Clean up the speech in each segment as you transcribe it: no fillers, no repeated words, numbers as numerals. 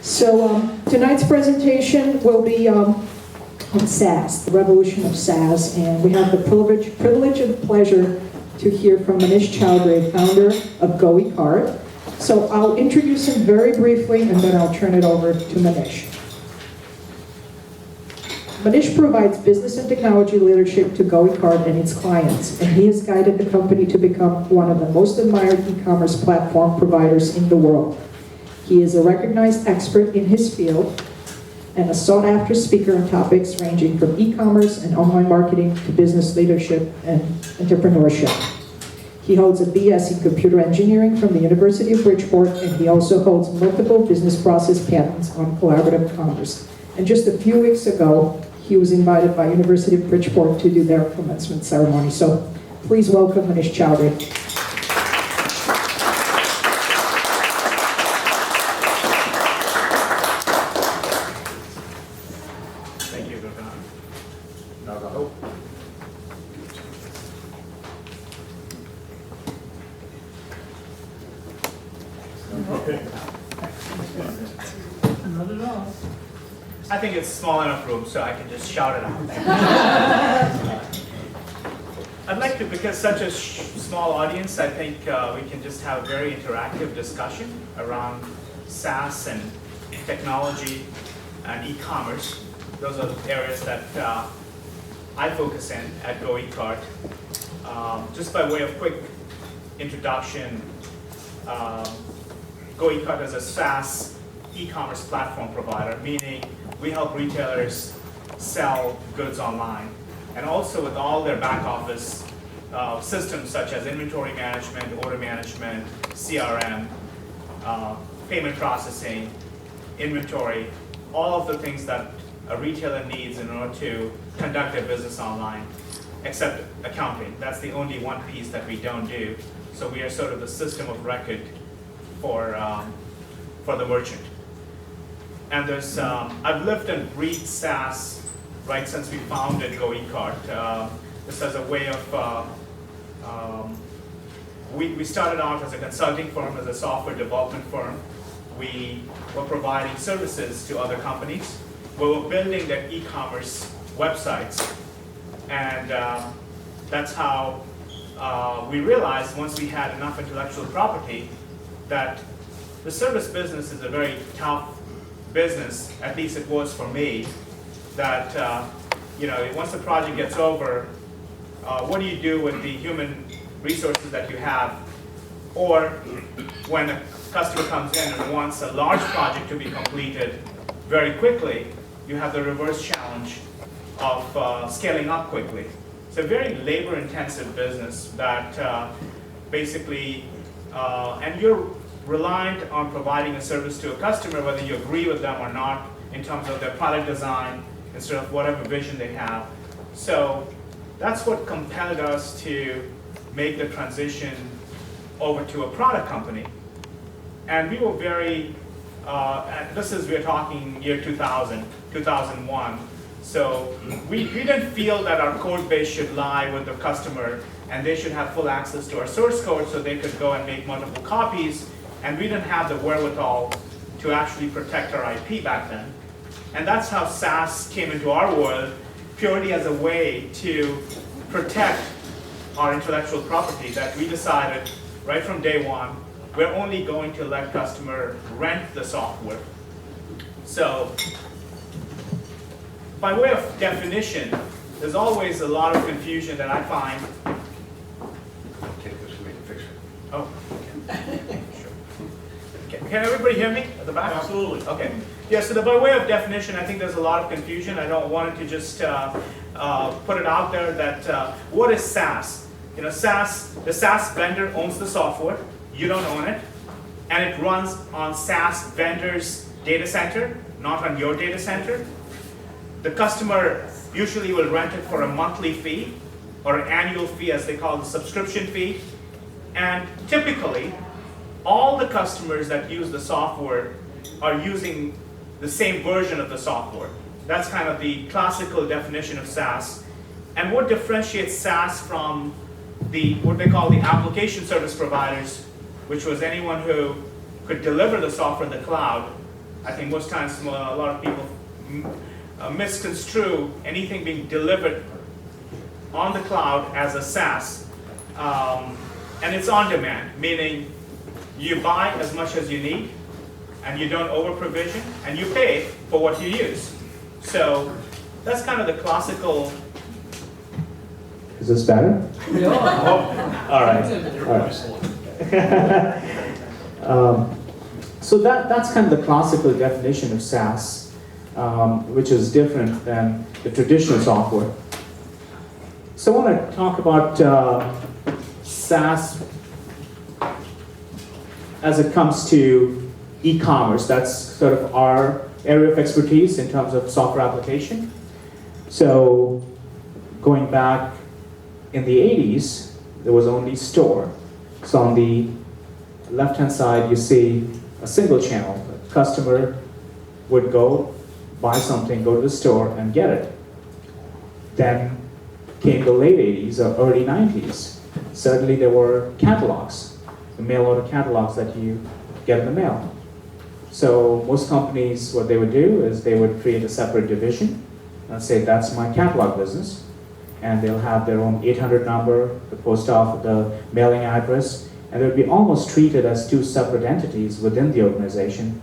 So tonight's presentation will be on SaaS, the revolution of SaaS, and we have the privilege and pleasure to hear from Manish Chowdhury, founder of GoECart. So I'll introduce him very briefly, and then I'll turn it over to Manish. Manish provides business and technology leadership to GoECart and its clients, and he has guided the company to become one of the most admired e-commerce platform providers in the world. He is a recognized expert in his field and a sought-after speaker on topics ranging from e-commerce and online marketing to business leadership and entrepreneurship. He holds a BS in computer engineering from the University of Bridgeport, and he also holds multiple business process patents on collaborative commerce. And just a few weeks ago, he was invited by University of Bridgeport to do their commencement ceremony. So please welcome Manish Chowdhury. Thank you, Gordon. Okay. Not at all. I think it's small enough room so I can just shout it out. I'd like to, because such a small audience, I think we can just have a very interactive discussion around SaaS and technology and e-commerce. Those are the areas that I focus in at GoECart. Just by way of quick introduction, GoECart is a SaaS e-commerce platform provider, meaning we help retailers sell goods online, and also with all their back office systems such as inventory management, order management, CRM, payment processing, inventory, all of the things that a retailer needs in order to conduct their business online, except accounting. That's the only one piece that we don't do. So we are sort of the system of record for the merchant. And there's, I've lived and breathed SaaS right since we founded GoECart. This as a way of, we started out as a consulting firm, as a software development firm. We were providing services to other companies. We were building their e-commerce websites. And that's how we realized, once we had enough intellectual property, that the service business is a very tough business, at least it was for me, that once the project gets over, what do you do with the human resources that you have? Or when a customer comes in and wants a large project to be completed very quickly, you have the reverse challenge of scaling up quickly. It's a very labor-intensive business that basically, and you're reliant on providing a service to a customer, whether you agree with them or not, in terms of their product design, instead of whatever vision they have. So that's what compelled us to make the transition over to a product company. And we were very, we're talking year 2000, 2001. So we didn't feel that our code base should lie with the customer and they should have full access to our source code so they could go and make multiple copies. And we didn't have the wherewithal to actually protect our IP back then. And that's how SaaS came into our world, purely as a way to protect our intellectual property, that we decided right from day one, we're only going to let customer rent the software. So by way of definition, there's always a lot of confusion that I find. Take this away and fix it. Oh, okay. Sure. Can everybody hear me at the back? Absolutely. Okay. Yeah, so by way of definition, I think there's a lot of confusion. I don't want to just put it out there that what is SaaS? The SaaS vendor owns the software, you don't own it, and it runs on SaaS vendor's data center, not on your data center. The customer usually will rent it for a monthly fee or an annual fee, as they call the subscription fee. And typically, all the customers that use the software are using the same version of the software. That's kind of the classical definition of SaaS. And what differentiates SaaS from what they call the application service providers, which was anyone who could deliver the software in the cloud, I think most times a lot of people misconstrue anything being delivered on the cloud as a SaaS, and it's on demand, meaning you buy as much as you need, and you don't over provision, and you pay for what you use. So that's kind of the classical. Is this better? All right. So that's kind of the classical definition of SaaS, which is different than the traditional software. So I want to talk about SaaS as it comes to e-commerce. That's sort of our area of expertise in terms of software application. So going back in the 80s, there was only store. So on the left-hand side, you see a single channel. The customer would go, buy something, go to the store, and get it. Then came the late 80s or early 90s. Suddenly there were catalogs, the mail order catalogs that you get in the mail. So most companies, what they would do is they would create a separate division and say, that's my catalog business. And they'll have their own 800 number, the post office, the mailing address, and they would be almost treated as two separate entities within the organization.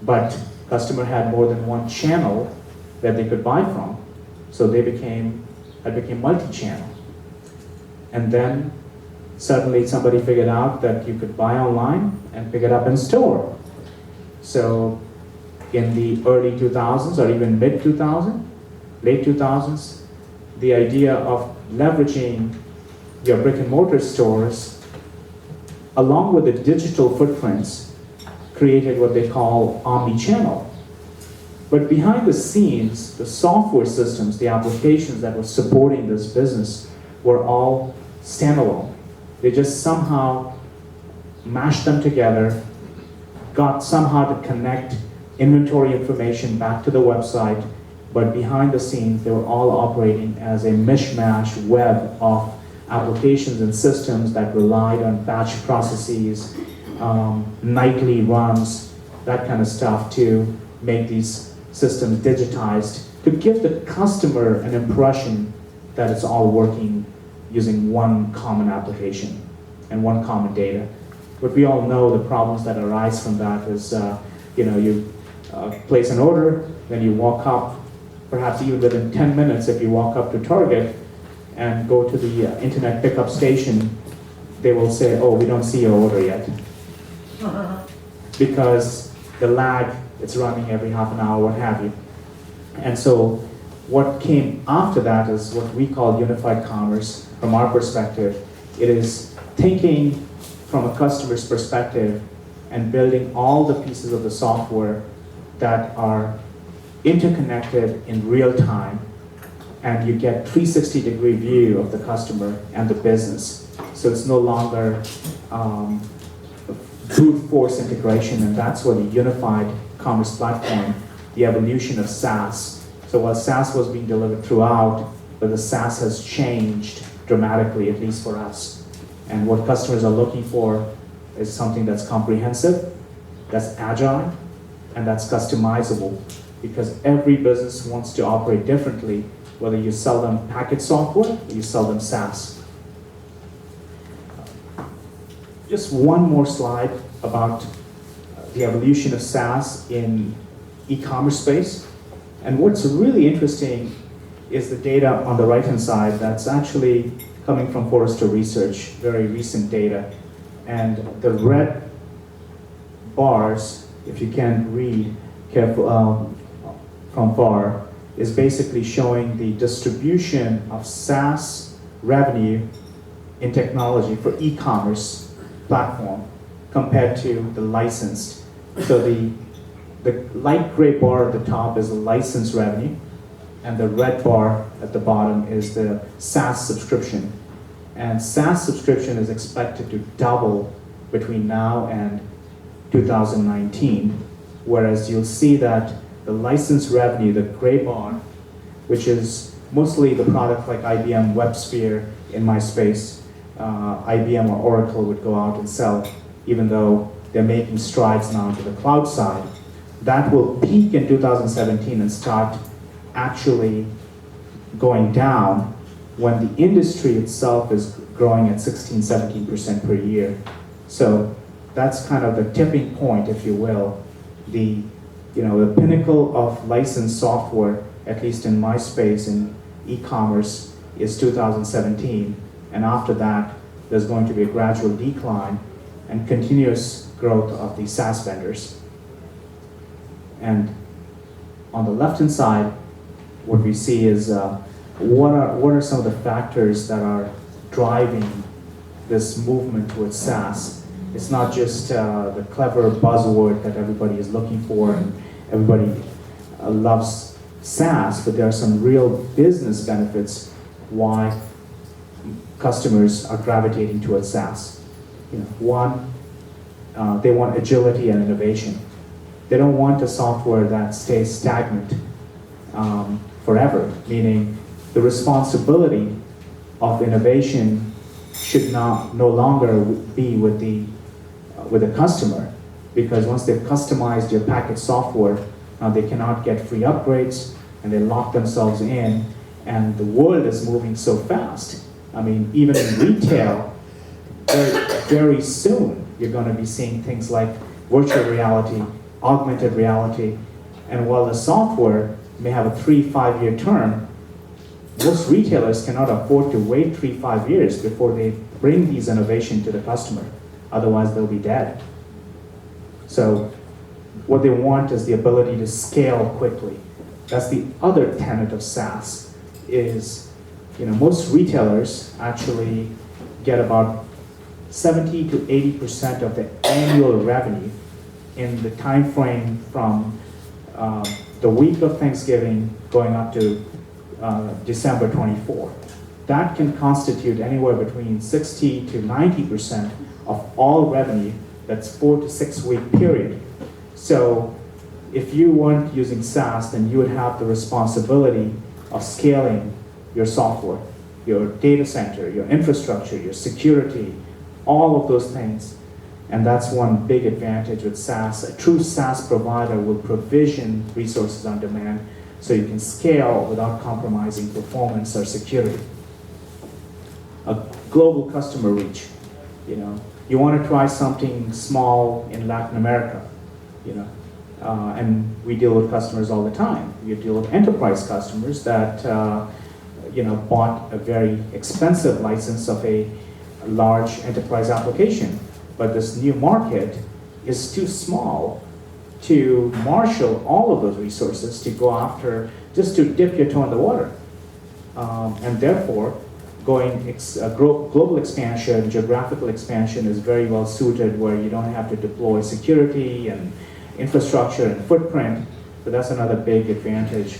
But customer had more than one channel that they could buy from, so it became multi-channel. And then suddenly somebody figured out that you could buy online and pick it up in store. So in the early 2000s or even mid 2000s, late 2000s, the idea of leveraging your brick and mortar stores along with the digital footprints created what they call omni-channel. But behind the scenes, the software systems, the applications that were supporting this business were all standalone. They just somehow mashed them together, got somehow to connect inventory information back to the website, but behind the scenes, they were all operating as a mishmash web of applications and systems that relied on batch processes, nightly runs, that kind of stuff to make these systems digitized, to give the customer an impression that it's all working using one common application and one common data. But we all know the problems that arise from that is, you place an order, then you walk up, perhaps even within 10 minutes if you walk up to Target and go to the internet pickup station, they will say, oh, we don't see your order yet. Because the lag, it's running every half an hour, what have you. And so what came after that is what we call unified commerce from our perspective. It is thinking from a customer's perspective and building all the pieces of the software that are interconnected in real time, and you get 360-degree view of the customer and the business. So it's no longer brute force integration, and that's what the unified commerce platform, the evolution of SaaS. So while SaaS was being delivered throughout, but the SaaS has changed dramatically, at least for us. And what customers are looking for is something that's comprehensive, that's agile, and that's customizable, because every business wants to operate differently, whether you sell them packaged software or you sell them SaaS. Just one more slide about the evolution of SaaS in e-commerce space. And what's really interesting is the data on the right-hand side that's actually coming from Forrester Research, very recent data. And the red bars, if you can read careful from far, is basically showing the distribution of SaaS revenue in technology for e-commerce platform compared to the licensed. So the light gray bar at the top is the licensed revenue, and the red bar at the bottom is the SaaS subscription. And SaaS subscription is expected to double between now and 2019, whereas you'll see that the licensed revenue, the gray bar, which is mostly the product like IBM WebSphere in my space, IBM or Oracle would go out and sell, even though they're making strides now to the cloud side. That will peak in 2017 and start actually going down when the industry itself is growing at 16, 17% per year. So that's kind of the tipping point, if you will, the pinnacle of licensed software, at least in my space in e-commerce, is 2017, and after that, there's going to be a gradual decline and continuous growth of the SaaS vendors. And on the left-hand side, what we see is what are some of the factors that are driving this movement towards SaaS. It's not just the clever buzzword that everybody is looking for and everybody loves SaaS, but there are some real business benefits why customers are gravitating towards SaaS. One, they want agility and innovation. They don't want a software that stays stagnant forever, meaning the responsibility of innovation should no longer be with the customer, because once they've customized your packaged software, now they cannot get free upgrades and they lock themselves in, and the world is moving so fast. I mean, even in retail, very soon you're going to be seeing things like virtual reality, augmented reality, and while the software may have a 3-5 year term, most retailers cannot afford to wait 3-5 years before they bring these innovations to the customer. Otherwise, they'll be dead. So what they want is the ability to scale quickly. That's the other tenet of SaaS is, most retailers actually get about 70 to 80% of the annual revenue in the time frame from the week of Thanksgiving going up to December 24. That can constitute anywhere between 60 to 90% of all revenue. That's 4 to 6 week period. So if you weren't using SaaS, then you would have the responsibility of scaling your software, your data center, your infrastructure, your security, all of those things. And that's one big advantage with SaaS. A true SaaS provider will provision resources on demand so you can scale without compromising performance or security. A global customer reach. You want to try something small in Latin America, and we deal with customers all the time. We deal with enterprise customers that bought a very expensive license of a large enterprise application, but this new market is too small to marshal all of those resources to go after, just to dip your toe in the water. And therefore, global expansion, geographical expansion is very well suited where you don't have to deploy security and infrastructure and footprint, but that's another big advantage.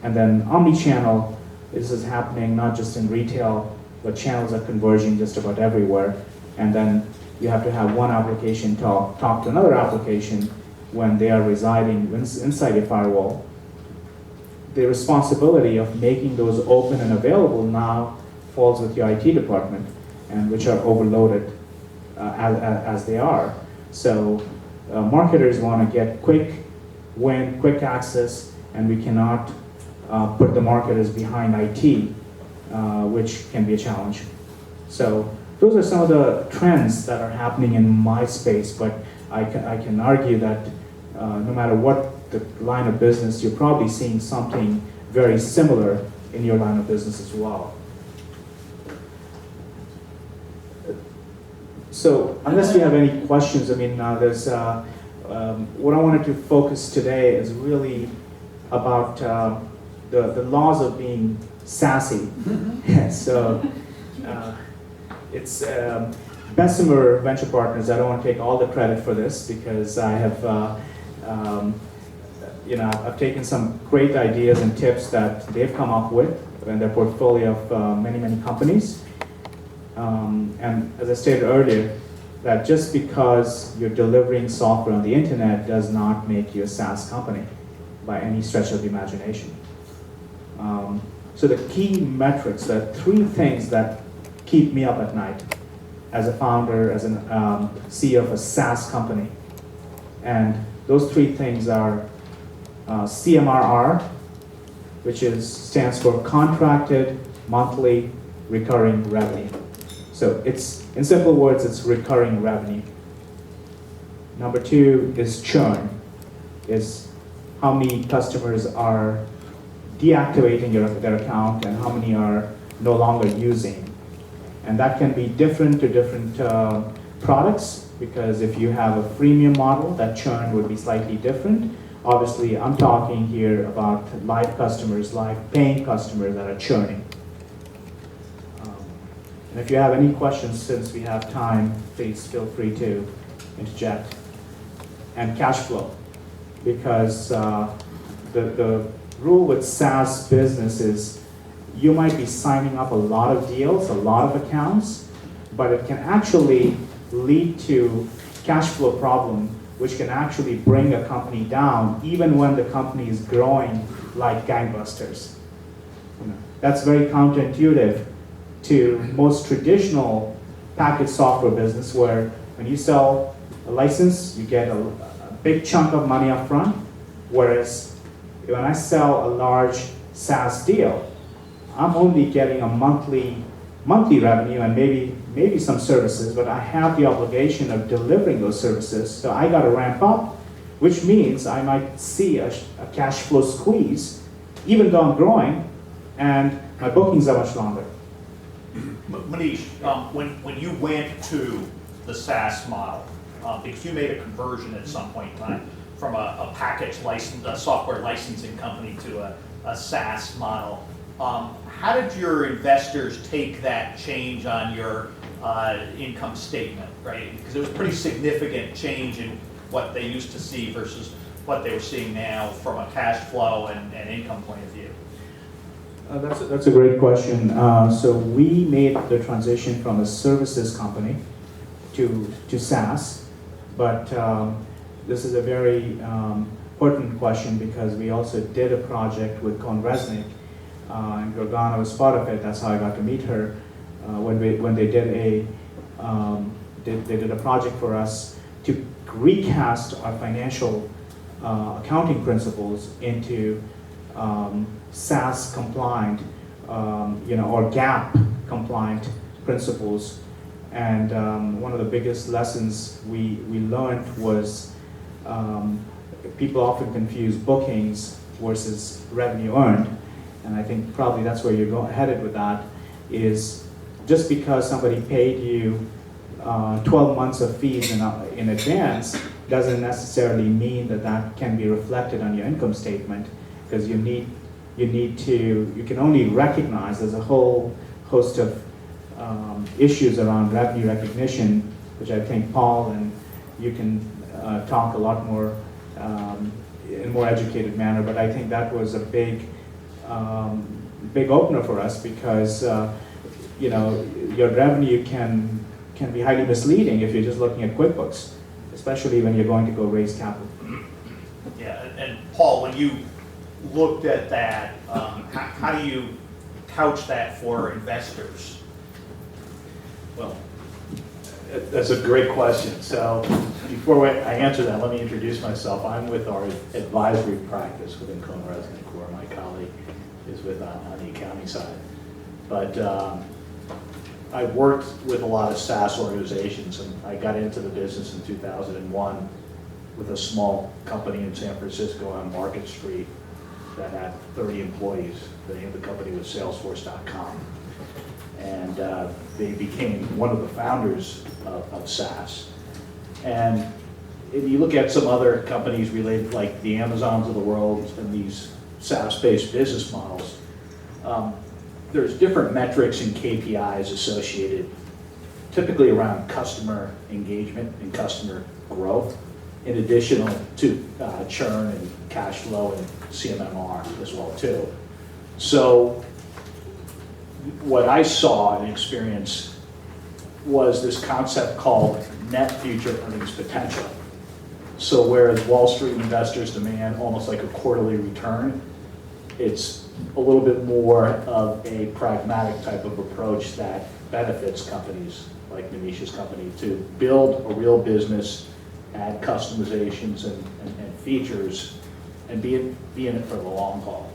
And then omni-channel, this is happening not just in retail, but channels are converging just about everywhere. And then you have to have one application talk to another application when they are residing inside a firewall. The responsibility of making those open and available now falls with your IT department, and which are overloaded as they are. So marketers want to get quick win, quick access, and we cannot put the marketers behind IT, which can be a challenge. So those are some of the trends that are happening in my space, but I can argue that no matter what the line of business, you're probably seeing something very similar in your line of business as well. So unless you have any questions, there's what I wanted to focus today is really about the laws of being sassy. So it's Bessemer Venture Partners. I don't want to take all the credit for this because I have, I've taken some great ideas and tips that they've come up with in their portfolio of many companies. And as I stated earlier, that just because you're delivering software on the internet does not make you a SaaS company by any stretch of the imagination. So the key metrics, the 3 things that keep me up at night as a founder, as an CEO of a SaaS company. And those three things are CMRR, which stands for Contracted Monthly Recurring Revenue. So it's, in simple words, it's recurring revenue. Number two is churn, is how many customers are deactivating their account and how many are no longer using. And that can be different to different products, because if you have a freemium model, that churn would be slightly different. Obviously, I'm talking here about live customers, live paying customers that are churning. And if you have any questions, since we have time, please feel free to interject. And cash flow, because the rule with SaaS business is you might be signing up a lot of deals, a lot of accounts, but it can actually lead to cash flow problem, which can actually bring a company down even when the company is growing like gangbusters. That's very counterintuitive to most traditional packaged software business, where when you sell a license, you get a big chunk of money up front, whereas when I sell a large SaaS deal, I'm only getting a monthly revenue and maybe some services, but I have the obligation of delivering those services, so I got to ramp up, which means I might see a cash flow squeeze, even though I'm growing, and my bookings are much longer. Manish, when you went to the SaaS model, because you made a conversion at some point in time from a package license, a software licensing company to a SaaS model, how did your investors take that change on your income statement, right? Because it was a pretty significant change in what they used to see versus what they were seeing now from a cash flow and income point of view. That's a great question. So we made the transition from a services company to SaaS, but this is a very important question because we also did a project with Resnick, and Gorgana was part of it. That's how I got to meet her when they did a project for us to recast our financial accounting principles into SaaS compliant, or GAAP compliant principles. And one of the biggest lessons we learned was people often confuse bookings versus revenue earned. And I think probably that's where you're headed with that, is just because somebody paid you 12 months of fees in advance doesn't necessarily mean that can be reflected on your income statement, because you can only recognize there's a whole host of issues around revenue recognition, which I think Paul and you can talk a lot more in a more educated manner. But I think that was a big opener for us, because your revenue can be highly misleading if you're just looking at QuickBooks, especially when you're going to go raise capital. Yeah, and Paul, when you looked at that, how do you couch that for investors? Well, that's a great question. So before I answer that, let me introduce myself. I'm with our advisory practice within Resnick, where my colleague is with on the accounting side. But I worked with a lot of SaaS organizations, and I got into the business in 2001 with a small company in San Francisco on Market Street that had 30 employees. The name of the company was Salesforce.com. And they became one of the founders of SaaS. And if you look at some other companies related, like the Amazons of the world and these SaaS-based business models, there's different metrics and KPIs associated, typically around customer engagement and customer growth, in addition to churn and cash flow and CMMR as well too. So what I saw and experienced was this concept called net future earnings potential. So whereas Wall Street investors demand almost like a quarterly return, it's a little bit more of a pragmatic type of approach that benefits companies like Manish's company to build a real business add customizations and features, and be in it for the long haul.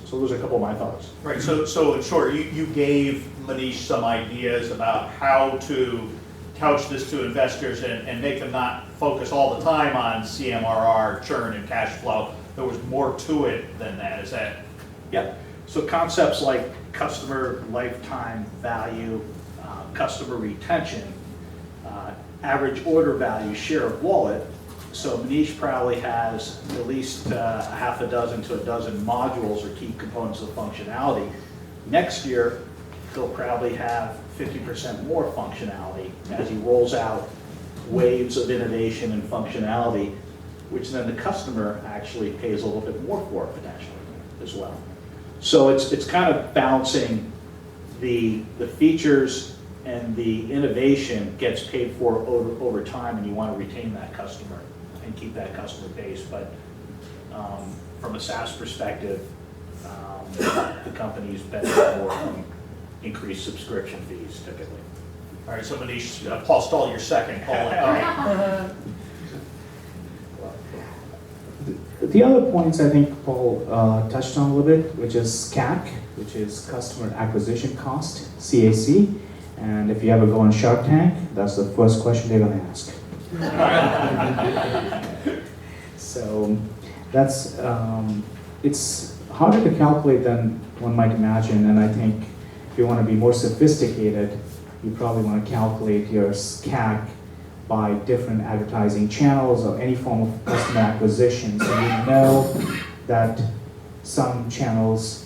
So those are a couple of my thoughts. Right, so in short, you gave Manish some ideas about how to couch this to investors and make them not focus all the time on CMRR, churn, and cash flow. There was more to it than that, is that? Yeah, so concepts like customer lifetime value, customer retention, average order value, share of wallet. So Manish probably has at least a half a dozen to a dozen modules or key components of functionality. Next year, he'll probably have 50% more functionality as he rolls out waves of innovation and functionality, which then the customer actually pays a little bit more for potentially as well. So it's kind of balancing the features and the innovation gets paid for over time, and you want to retain that customer and keep that customer base. But from a SaaS perspective, the companies benefit more from increased subscription fees typically. All right, so Manish, Paul Stahl, you're second. Paul, The other points I think Paul touched on a little bit, which is CAC, which is Customer Acquisition Cost, CAC. And if you ever go on Shark Tank, that's the first question they're going to ask. So that's, it's harder to calculate than one might imagine. And I think if you want to be more sophisticated, you probably want to calculate your CAC by different advertising channels or any form of customer acquisition. So you know that some channels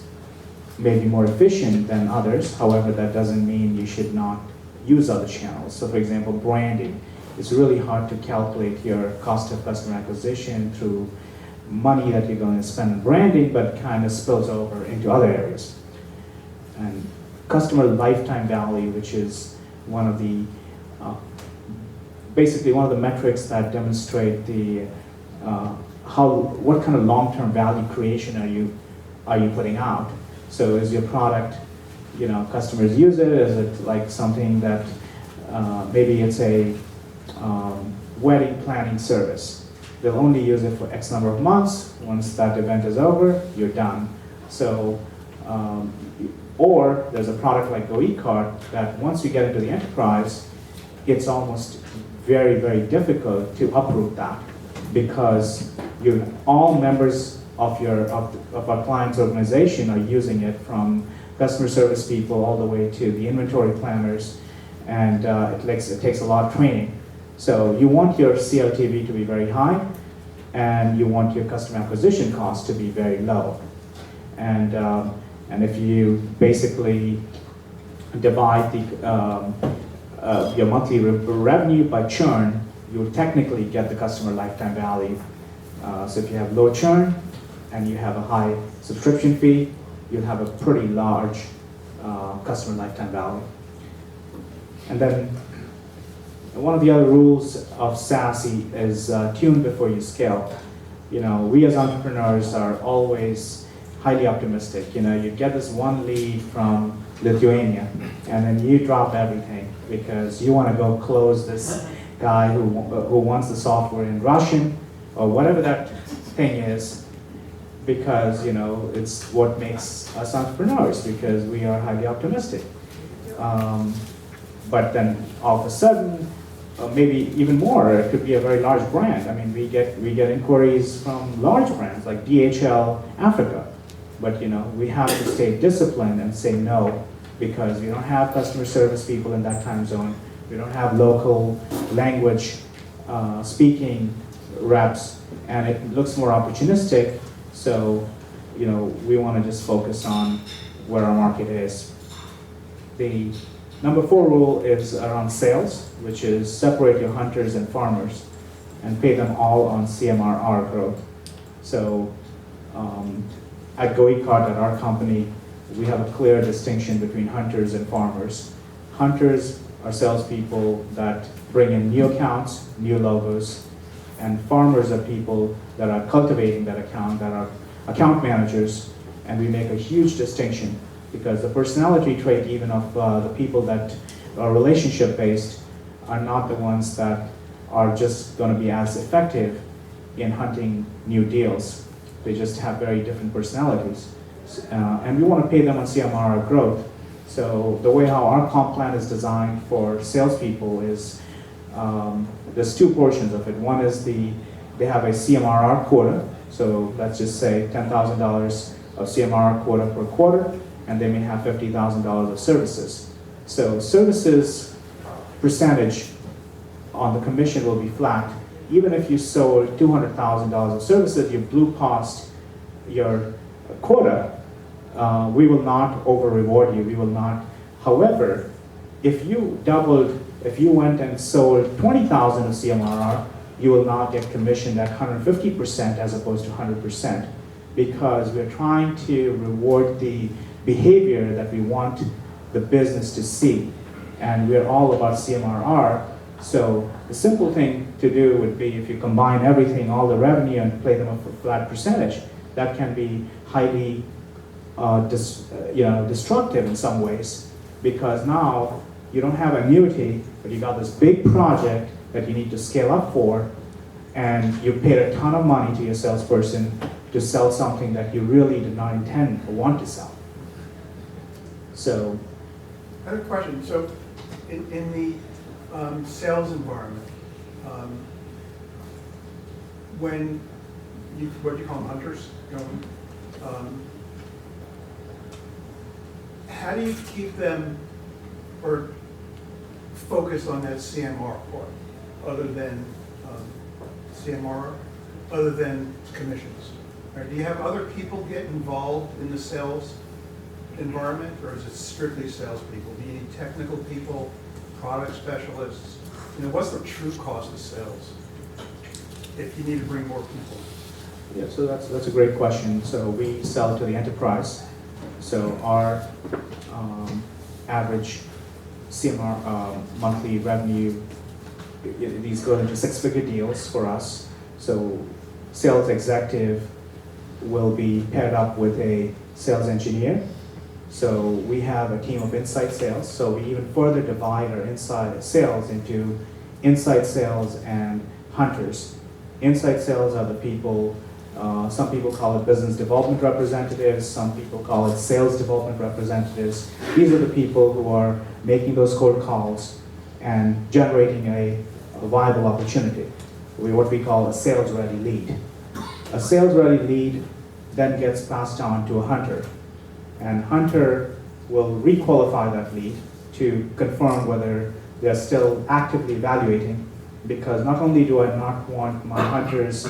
may be more efficient than others. However, that doesn't mean you should not use other channels. So for example, branding. It's really hard to calculate your cost of customer acquisition through money that you're going to spend on branding, but kind of spills over into other areas. And customer lifetime value, which is one of the basically one of the metrics that demonstrate the what kind of long-term value creation are you putting out. So is your product, customers use it? Is it like something that maybe it's a wedding planning service? They'll only use it for X number of months. Once that event is over, you're done. So, or there's a product like GoECart that once you get into the enterprise, it's almost very, very difficult to uproot that because all members of our client's organization are using it, from customer service people all the way to the inventory planners, and it takes a lot of training. So you want your CLTV to be very high, and you want your customer acquisition cost to be very low. And if you basically divide your monthly revenue by churn, you'll technically get the customer lifetime value. So if you have low churn and you have a high subscription fee, you'll have a pretty large customer lifetime value. And then one of the other rules of SaaS is tune before you scale. We as entrepreneurs are always highly optimistic. You get this one lead from Lithuania, and then you drop everything because you want to go close this guy who wants the software in Russian or whatever that thing is, because it's what makes us entrepreneurs, because we are highly optimistic. But then all of a sudden, maybe even more, it could be a very large brand. I mean, we get inquiries from large brands like DHL Africa, but we have to stay disciplined and say no, because we don't have customer service people in that time zone. We don't have local language speaking reps, and it looks more opportunistic. So, we want to just focus on where our market is. The number 4 rule is around sales, which is separate your hunters and farmers and pay them all on CMRR growth. So at GoECart, at our company, we have a clear distinction between hunters and farmers. Hunters are salespeople that bring in new accounts, new logos, and farmers are people that are cultivating that account, that are account managers, and we make a huge distinction because the personality trait even of the people that are relationship-based are not the ones that are just going to be as effective in hunting new deals. They just have very different personalities. And we want to pay them on CMRR growth. So the way how our comp plan is designed for salespeople is there's two portions of it. One is they have a CMRR quota. So let's just say $10,000 of CMRR quota per quarter, and they may have $50,000 of services. So services percentage on the commission will be flat. Even if you sold $200,000 of services, you blew past your quota, we will not over-reward you, we will not. However, if you went and sold 20,000 of CMRR, you will not get commissioned at 150% as opposed to 100%, because we're trying to reward the behavior that we want the business to see. And we're all about CMRR. So the simple thing to do would be if you combine everything, all the revenue, and play them a flat percentage, that can be highly destructive in some ways, because now you don't have annuity, but you got this big project that you need to scale up for, and you paid a ton of money to your salesperson to sell something that you really did not intend or want to sell. So, I have a question. So, in the sales environment, when what do you call them, hunters? How do you keep them or focus on that CMR part, other than CMR, other than commissions? Or do you have other people get involved in the sales environment, or is it strictly salespeople? Do you need technical people, product specialists? What's the true cost of sales if you need to bring more people? yeah, so that's a great question. So we sell to the enterprise. So our average CMR monthly revenue, these go into six-figure deals for us. So sales executive will be paired up with a sales engineer. So we have a team of inside sales. So we even further divide our inside sales into inside sales and hunters. Inside sales are the people, some people call it business development representatives, some people call it sales development representatives. These are the people who are making those cold calls and generating a viable opportunity, what we call a sales-ready lead. A sales-ready lead then gets passed on to a hunter, and hunter will re-qualify that lead to confirm whether they're still actively evaluating, because not only do I not want my hunters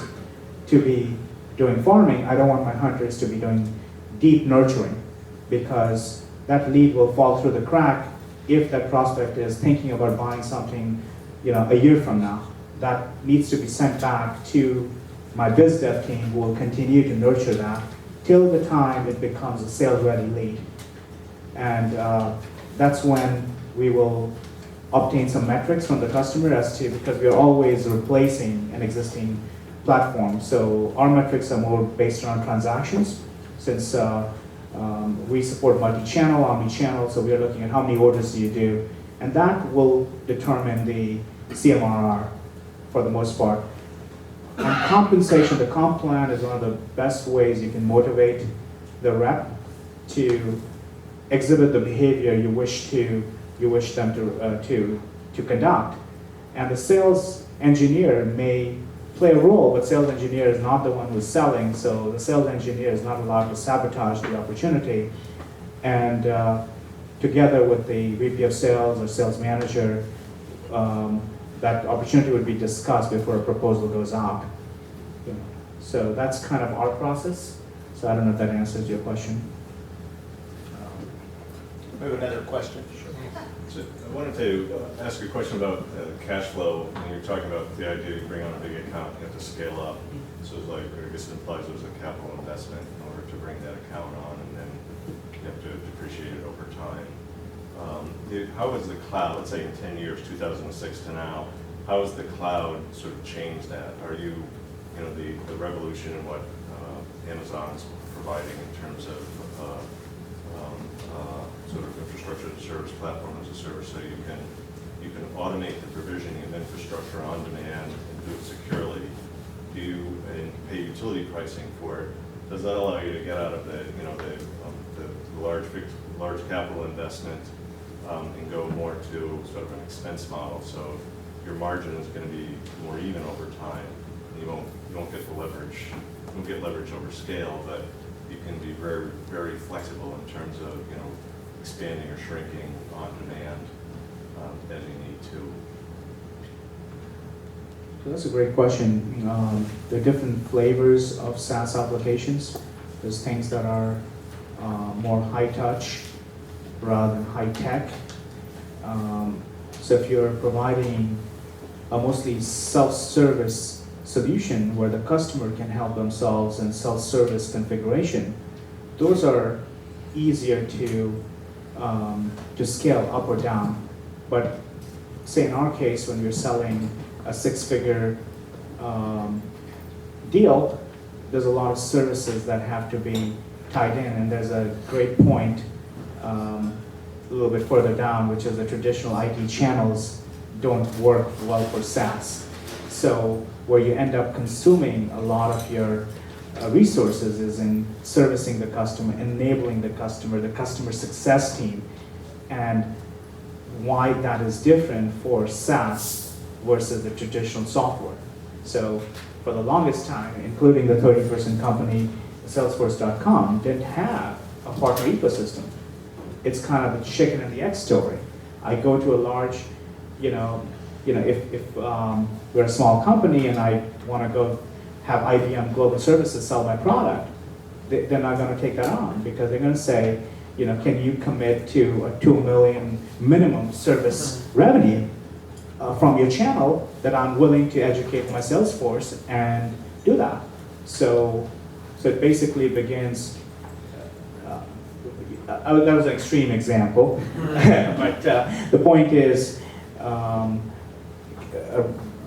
to be doing farming, I don't want my hunters to be doing deep nurturing, because that lead will fall through the crack if that prospect is thinking about buying something, a year from now. That needs to be sent back to my biz dev team, who will continue to nurture that till the time it becomes a sales-ready lead. And that's when we will obtain some metrics from the customer as to, because we are always replacing an existing platform. So our metrics are more based on transactions, since we support multi-channel, omni-channel, so we are looking at how many orders do you do, and that will determine the CMRR for the most part. And compensation, the comp plan is one of the best ways you can motivate the rep to exhibit the behavior you wish them to conduct. And the sales engineer may play a role, but sales engineer is not the one who's selling, so the sales engineer is not allowed to sabotage the opportunity. And together with the VP of sales or sales manager, that opportunity would be discussed before a proposal goes out. So that's kind of our process. So I don't know if that answers your question. We have another question. So I wanted to ask you a question about cash flow. When you're talking about the idea you bring on a big account, you have to scale up. So it's like, I guess it implies there's a capital investment in order to bring that account on, and then you have to depreciate it over time. How has the cloud, let's say in 10 years, 2006 to now, how has the cloud sort of changed that? Are you, the revolution in what Amazon's providing in terms of sort of infrastructure as a service, platform as a service, so you can you can automate the provisioning of infrastructure on demand and do it securely, and pay utility pricing for it, does that allow you to get out of the large capital investment and go more to sort of an expense model? So your margin is going to be more even over time. You won't get the leverage. You won't get leverage over scale, but you can be very, very flexible in terms of expanding or shrinking on demand as you need to. So that's a great question. There are different flavors of SaaS applications. There's things that are more high touch rather than high tech. So if you're providing a mostly self-service solution where the customer can help themselves in self-service configuration, those are easier to scale up or down. But say in our case, when we're selling a six-figure deal, there's a lot of services that have to be tied in, and there's a great point a little bit further down, which is the traditional IT channels don't work well for SaaS. So where you end up consuming a lot of your resources is in servicing the customer, enabling the customer success team, and why that is different for SaaS versus the traditional software. So for the longest time, including the 30-person company, Salesforce.com, didn't have a partner ecosystem. It's kind of a chicken and the egg story. I go to a large, if we're a small company and I want to go have IBM Global Services sell my product, they're not going to take that on because they're going to say, can you commit to a $2 million minimum service revenue from your channel that I'm willing to educate my sales force and do that. So it basically begins, that was an extreme example, but the point is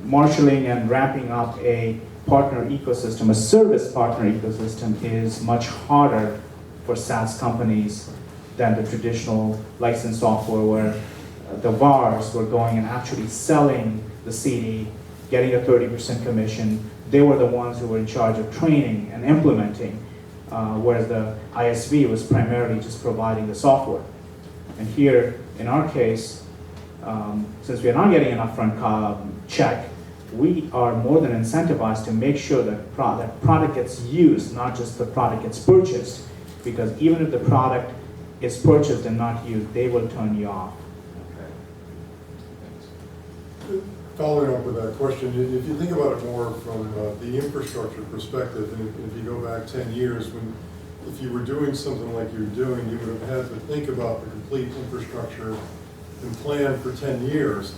marshaling and wrapping up a partner ecosystem, a service partner ecosystem is much harder for SaaS companies than the traditional licensed software where the VARs were going and actually selling the CD, getting a 30% commission. They were the ones who were in charge of training and implementing, whereas the ISV was primarily just providing the software. And here, in our case, since we are not getting an upfront check, we are more than incentivized to make sure that product gets used, not just the product gets purchased. Because even if the product is purchased and not used, they will turn you off. Following up with that question, if you think about it more from the infrastructure perspective, and if you go back 10 years, if you were doing something like you're doing, you would have had to think about the complete infrastructure and plan for 10 years.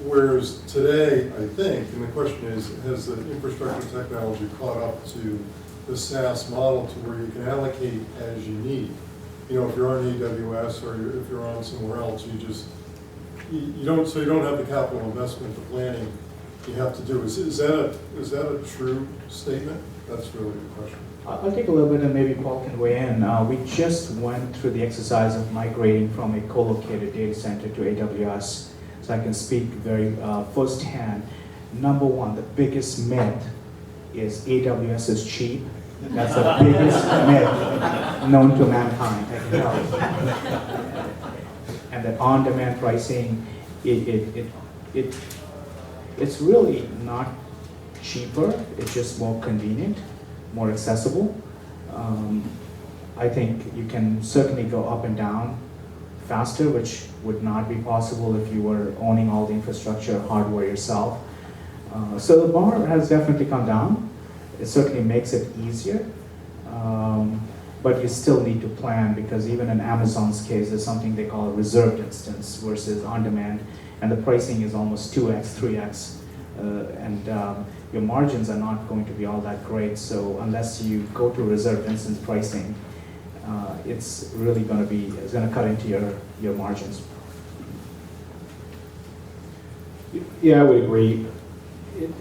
Whereas today, I think, and the question is, has the infrastructure technology caught up to the SaaS model to where you can allocate as you need? If you're on AWS or if you're on somewhere else, you don't have the capital investment, the planning you have to do. Is that a true statement? That's really the question. I'll take a little bit and maybe Paul can weigh in. We just went through the exercise of migrating from a co-located data center to AWS, so I can speak very firsthand. Number one, the biggest myth is AWS is cheap. That's the biggest myth known to mankind, I can tell you. And that on-demand pricing, it's really not cheaper. It's just more convenient, more accessible. I think you can certainly go up and down faster, which would not be possible if you were owning all the infrastructure hardware yourself. So the bar has definitely come down. It certainly makes it easier. But you still need to plan because even in Amazon's case, there's something they call a reserved instance versus on-demand, and the pricing is almost 2x, 3x, and your margins are not going to be all that great. So unless you go to reserved instance pricing, it's really going to cut into your margins. Yeah, I would agree.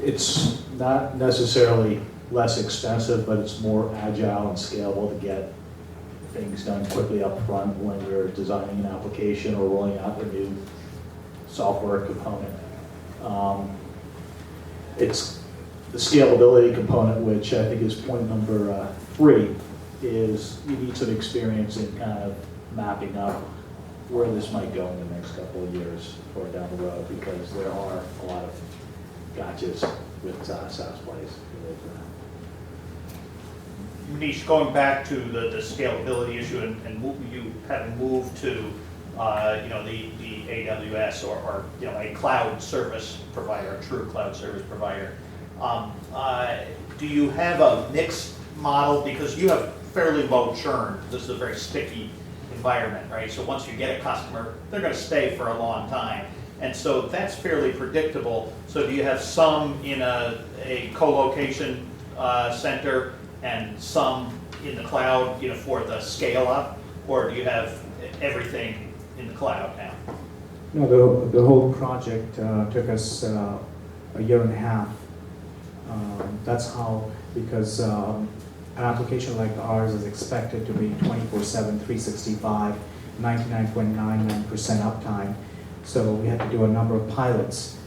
It's not necessarily less expensive, but it's more agile and scalable to get things done quickly up front when you're designing an application or rolling out a new software component. It's the scalability component, which I think is point number 3, is you need some experience in kind of mapping out where this might go in the next couple of years or down the road, because there are a lot of gotchas with SaaS plays. Manish, going back to the scalability issue and you having moved to the AWS or a cloud service provider, a true cloud service provider, do you have a mixed model? Because you have fairly low churn. This is a very sticky environment, right? So once you get a customer, they're going to stay for a long time. And so that's fairly predictable. So do you have some in a co-location center and some in the cloud, for the scale up, or do you have everything in the cloud now? No, the whole project took us a year and a half. That's how, because an application like ours is expected to be 24/7, 365, 99.99% uptime. So we had to do a number of pilots.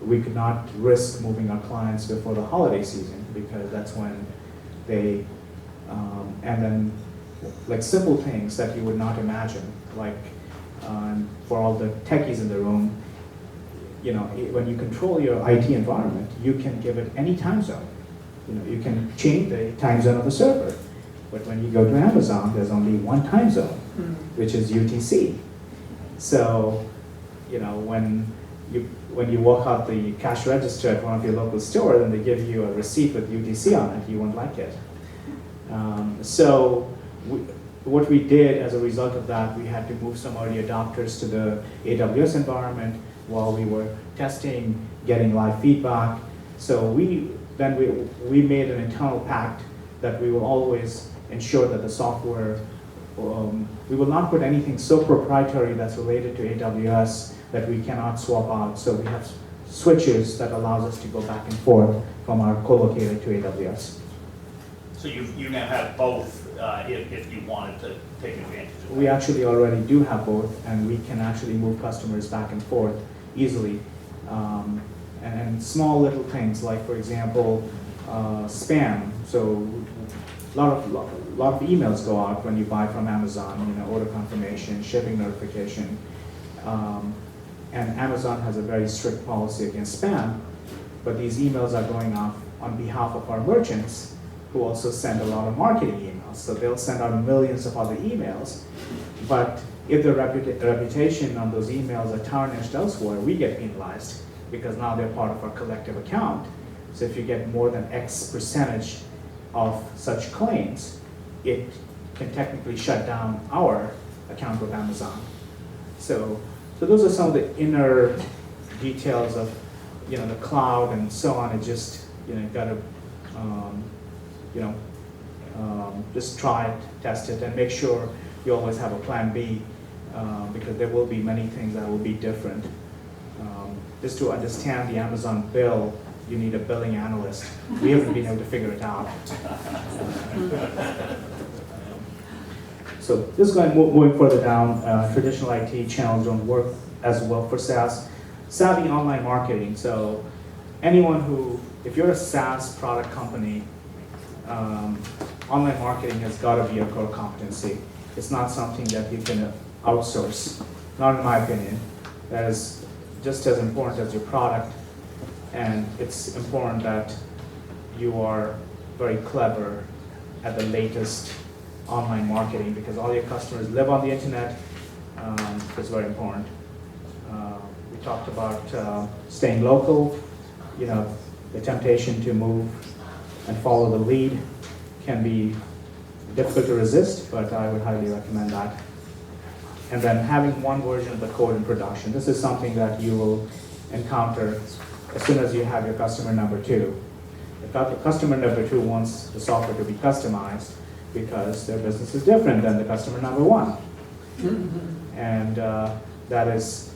We could not risk moving our clients before the holiday season, because that's when they, and then like simple things that you would not imagine, like for all the techies in the room, when you control your IT environment, you can give it any time zone. You can change the time zone of the server. But when you go to Amazon, there's only one time zone, which is UTC. So, when you walk out the cash register at one of your local stores and they give you a receipt with UTC on it, you won't like it. What we did as a result of that, we had to move some early adopters to the AWS environment while we were testing, getting live feedback. So we made an internal pact that we will always ensure that the software, we will not put anything so proprietary that's related to AWS that we cannot swap out. So we have switches that allows us to go back and forth from our co-located to AWS. So you now have both if you wanted to take advantage of it. We actually already do have both, and we can actually move customers back and forth easily. And small little things like, for example, spam. So a lot of emails go out when you buy from Amazon, order confirmation, shipping notification. And Amazon has a very strict policy against spam, but these emails are going out on behalf of our merchants, who also send a lot of marketing emails. So they'll send out millions of other emails, but if the reputation on those emails are tarnished elsewhere, we get penalized, because now they're part of our collective account. So if you get more than X percentage of such claims, it can technically shut down our account with Amazon. So those are some of the inner details of the cloud and so on. It just you've got to just try it, test it, and make sure you always have a plan B, because there will be many things that will be different. Just to understand the Amazon bill, you need a billing analyst. We haven't been able to figure it out. So just moving further down, traditional IT channels don't work as well for SaaS. Savvy online marketing. So anyone if you're a SaaS product company, online marketing has got to be a core competency. It's not something that you can outsource, not in my opinion. That is just as important as your product, and it's important that you are very clever at the latest online marketing, because all your customers live on the internet. It's very important. We talked about staying local. The temptation to move and follow the lead can be difficult to resist, but I would highly recommend that. And then having one version of the code in production. This is something that you will encounter as soon as you have your customer number 2. The customer number 2 wants the software to be customized because their business is different than the customer number 1. And that is,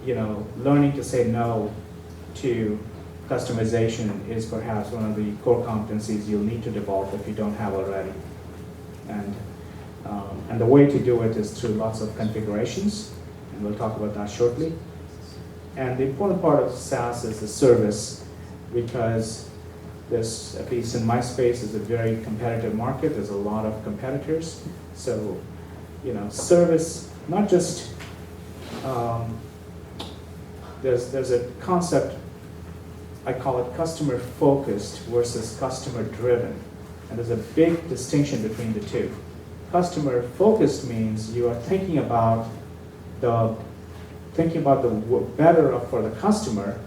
learning to say no to customization is perhaps one of the core competencies you'll need to develop if you don't have already. And the way to do it is through lots of configurations and we'll talk about that shortly. And the important part of SaaS is the service, because there's, at least in my space, is a very competitive market. There's a lot of competitors. So, service, not just, there's a concept, I call it customer focused versus customer driven. And there's a big distinction between the two. Customer focused means you are thinking about the better for the customer,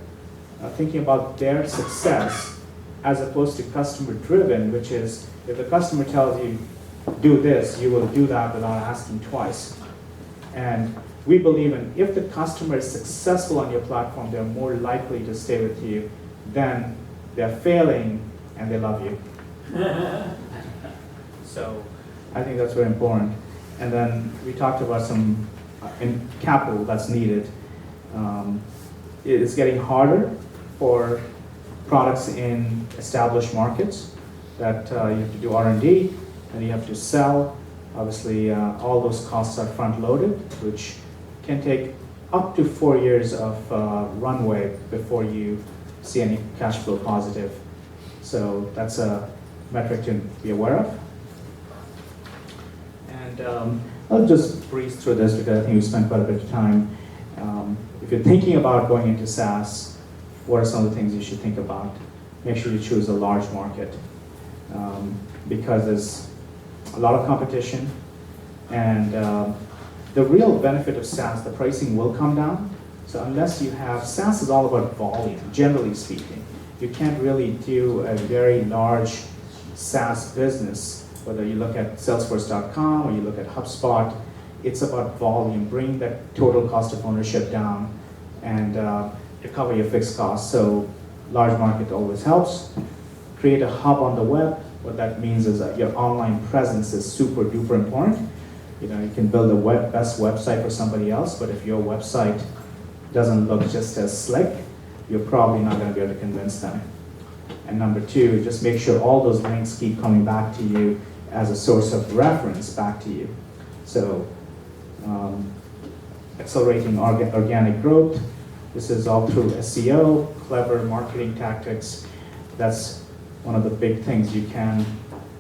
thinking about their success, as opposed to customer driven, which is if the customer tells you do this, you will do that without asking twice. And we believe in, if the customer is successful on your platform, they're more likely to stay with you than they're failing and they love you. So I think that's very important. And then we talked about some in capital that's needed. It's getting harder for products in established markets that you have to do R&D and you have to sell. Obviously, all those costs are front-loaded, which can take up to 4 years of runway before you see any cash flow positive. So that's a metric to be aware of. And I'll just breeze through this because I think we spent quite a bit of time. If you're thinking about going into SaaS, what are some of the things you should think about? Make sure you choose a large market because there's a lot of competition, and the real benefit of SaaS, the pricing will come down. So unless you have, SaaS is all about volume, generally speaking. You can't really do a very large SaaS business, whether you look at Salesforce.com or you look at HubSpot. It's about volume, bring that total cost of ownership down and recover your fixed costs. So large market always helps. Create a hub on the web. What that means is that your online presence is super duper important. You can build a best website for somebody else, but if your website doesn't look just as slick, you're probably not going to be able to convince them. And number two, just make sure all those links keep coming back to you as a source of reference back to you. So accelerating organic growth. This is all through SEO, clever marketing tactics. That's one of the big things you can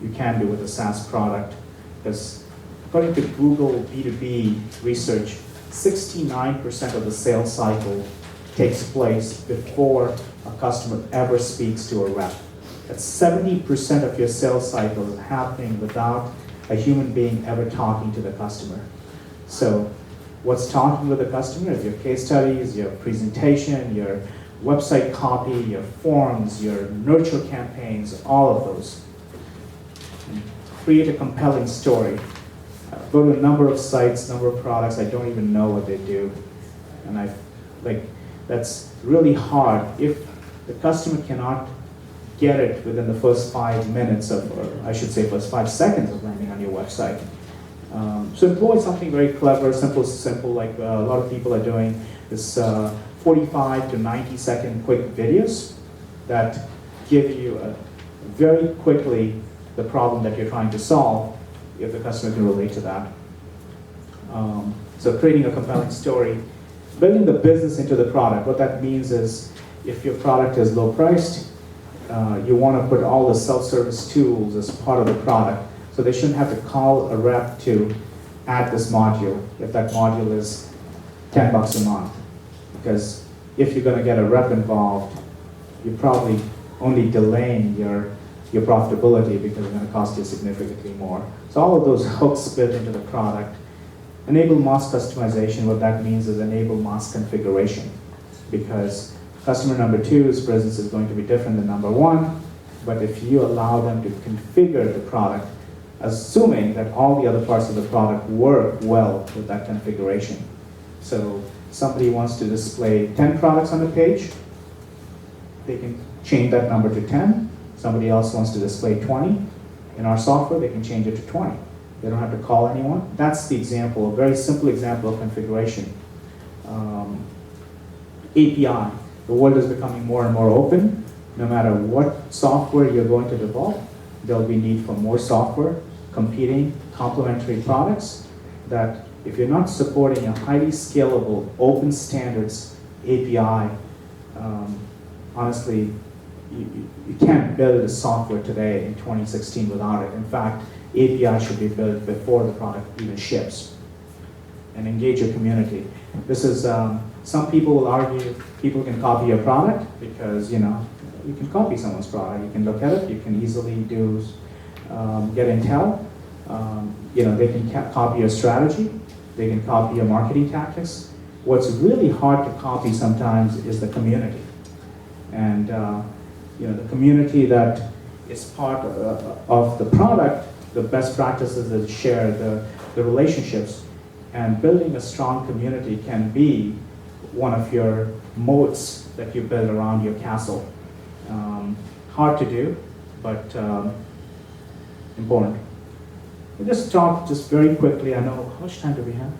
do with a SaaS product. Because according to Google B2B research, 69% of the sales cycle takes place before a customer ever speaks to a rep. That's 70% of your sales cycle is happening without a human being ever talking to the customer. So what's talking with the customer is your case studies, your presentation, your website copy, your forms, your nurture campaigns, all of those. And create a compelling story. Go to a number of sites, number of products, I don't even know what they do. And that's really hard. If the customer cannot get it within the first 5 minutes of, or I should say first 5 seconds of landing on your website. So employ something very clever, simple, like a lot of people are doing, this 45 to 90 second quick videos that give you very quickly the problem that you're trying to solve if the customer can relate to that. So creating a compelling story, building the business into the product. What that means is if your product is low priced, you want to put all the self-service tools as part of the product. So they shouldn't have to call a rep to add this module if that module is $10 a month. Because if you're going to get a rep involved, you're probably only delaying your profitability because it's going to cost you significantly more. So all of those hooks built into the product. Enable mass customization. What that means is enable mass configuration. Because customer number 2's presence is going to be different than number 1, but if you allow them to configure the product, assuming that all the other parts of the product work well with that configuration. So somebody wants to display 10 products on a page, they can change that number to 10. Somebody else wants to display 20. In our software, they can change it to 20. They don't have to call anyone. That's the example, a very simple example of configuration. API. The world is becoming more and more open. No matter what software you're going to develop, there'll be need for more software, competing, complementary products that if you're not supporting a highly scalable, open standards API, honestly, you can't build a software today in 2016 without it. In fact, API should be built before the product even ships. And engage your community. This is, some people will argue people can copy your product because, you can copy someone's product. You can look at it, you can easily do, get intel. They can copy your strategy, they can copy your marketing tactics. What's really hard to copy sometimes is the community. And the community that is part of the product, the best practices that share, the relationships, and building a strong community can be one of your moats that you build around your castle. Hard to do, but important. We'll just talk just very quickly. I know, how much time do we have?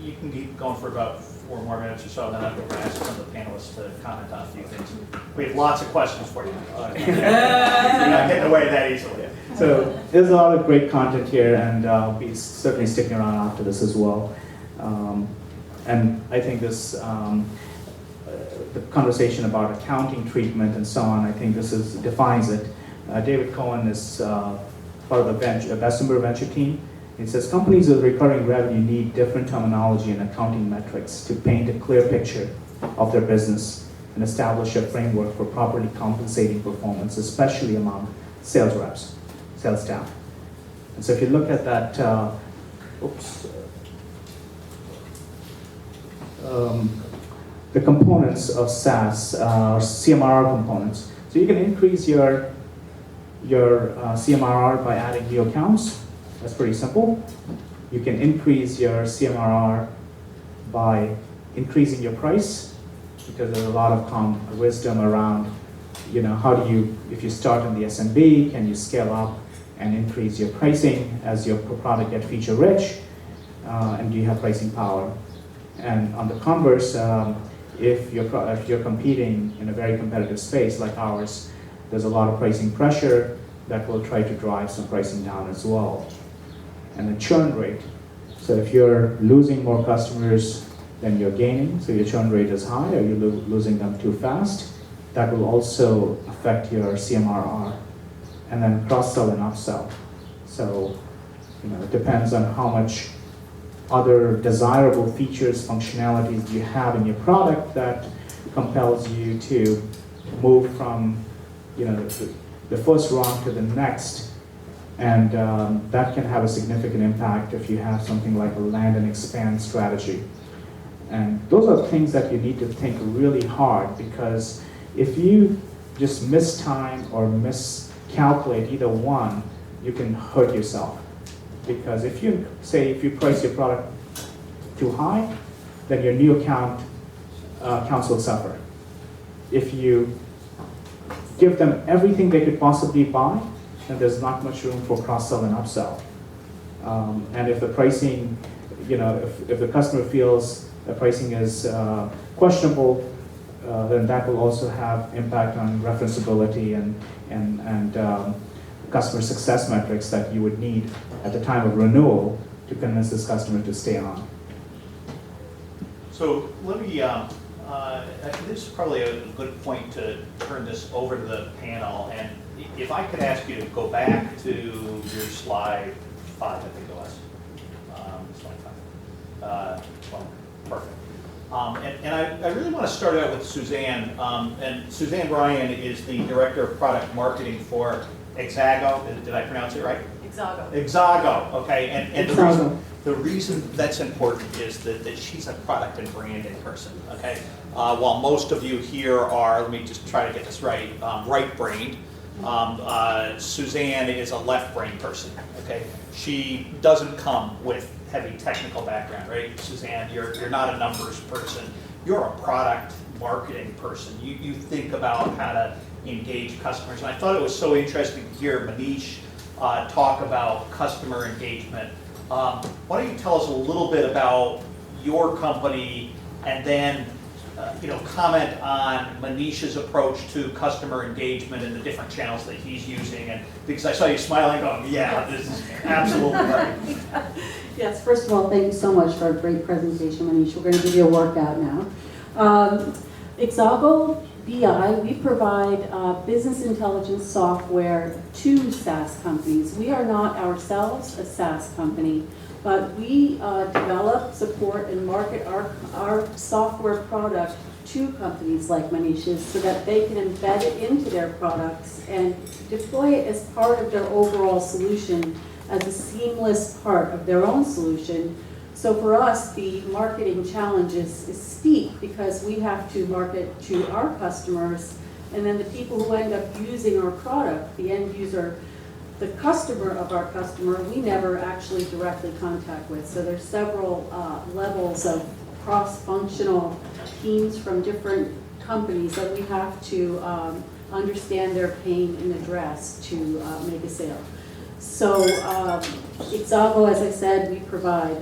You can keep going for about 4 more minutes or so, and then I'm going to ask some of the panelists to comment on a few things. We have lots of questions for you. You're not getting away that easily. So there's a lot of great content here, and I'll be certainly sticking around after this as well. And I think this, the conversation about accounting treatment and so on, I think this defines it. David Cohen is part of the Bessemer Venture team. It says companies with recurring revenue need different terminology and accounting metrics to paint a clear picture of their business and establish a framework for properly compensating performance, especially among sales reps, sales staff. And so if you look at that, the components of SaaS, or CMRR components. So you can increase your CMRR by adding new accounts. That's pretty simple. You can increase your CMRR by increasing your price, because there's a lot of wisdom around, how do you, if you start in the SMB, can you scale up and increase your pricing as your product gets feature rich, and do you have pricing power? And on the converse, if you're competing in a very competitive space like ours, there's a lot of pricing pressure that will try to drive some pricing down as well. And the churn rate. So if you're losing more customers than you're gaining, so your churn rate is high, or you're losing them too fast, that will also affect your CMRR. And then cross-sell and upsell. So, it depends on how much other desirable features, functionalities you have in your product that compels you to move from, the first rung to the next. And that can have a significant impact if you have something like a land and expand strategy. And those are things that you need to think really hard, because if you just miss time or miscalculate either one, you can hurt yourself. Because if you price your product too high, then your new accounts will suffer. If you give them everything they could possibly buy, then there's not much room for cross-sell and upsell. And if the pricing, if the customer feels the pricing is questionable, then that will also have impact on referenceability and customer success metrics that you would need at the time of renewal to convince this customer to stay on. So let me, this is probably a good point to turn this over to the panel. And if I could ask you to go back to your slide 5, I think it was. Slide 5. Well, perfect. And I really want to start out with Suzanne. And Suzanne Bryan is the Director of Product Marketing for Exago. Did I pronounce it right? Exago. Exago, okay. And Exago. the reason that's important is that she's a product and branding person, okay? While most of you here are, let me just try to get this right, right-brained, Suzanne is a left-brained person, okay? She doesn't come with heavy technical background, right? Suzanne, you're not a numbers person. You're a product marketing person. You think about how to engage customers. And I thought it was so interesting to hear Manish talk about customer engagement. Why don't you tell us a little bit about your company, and then comment on Manisha's approach to customer engagement and the different channels that he's using? And because I saw you smiling, going, yeah, this is absolutely right. Yes, first of all, thank you so much for a great presentation, Manish. We're going to give you a workout now. Exago BI, we provide business intelligence software to SaaS companies. We are not ourselves a SaaS company, but we develop, support, and market our software product to companies like Manish's so that they can embed it into their products and deploy it as part of their overall solution, as a seamless part of their own solution. So for us, the marketing challenge is steep because we have to market to our customers, and then the people who end up using our product, the end user, the customer of our customer, we never actually directly contact with. So there's several levels of cross-functional teams from different companies that we have to understand their pain and address to make a sale. So Exago, as I said, we provide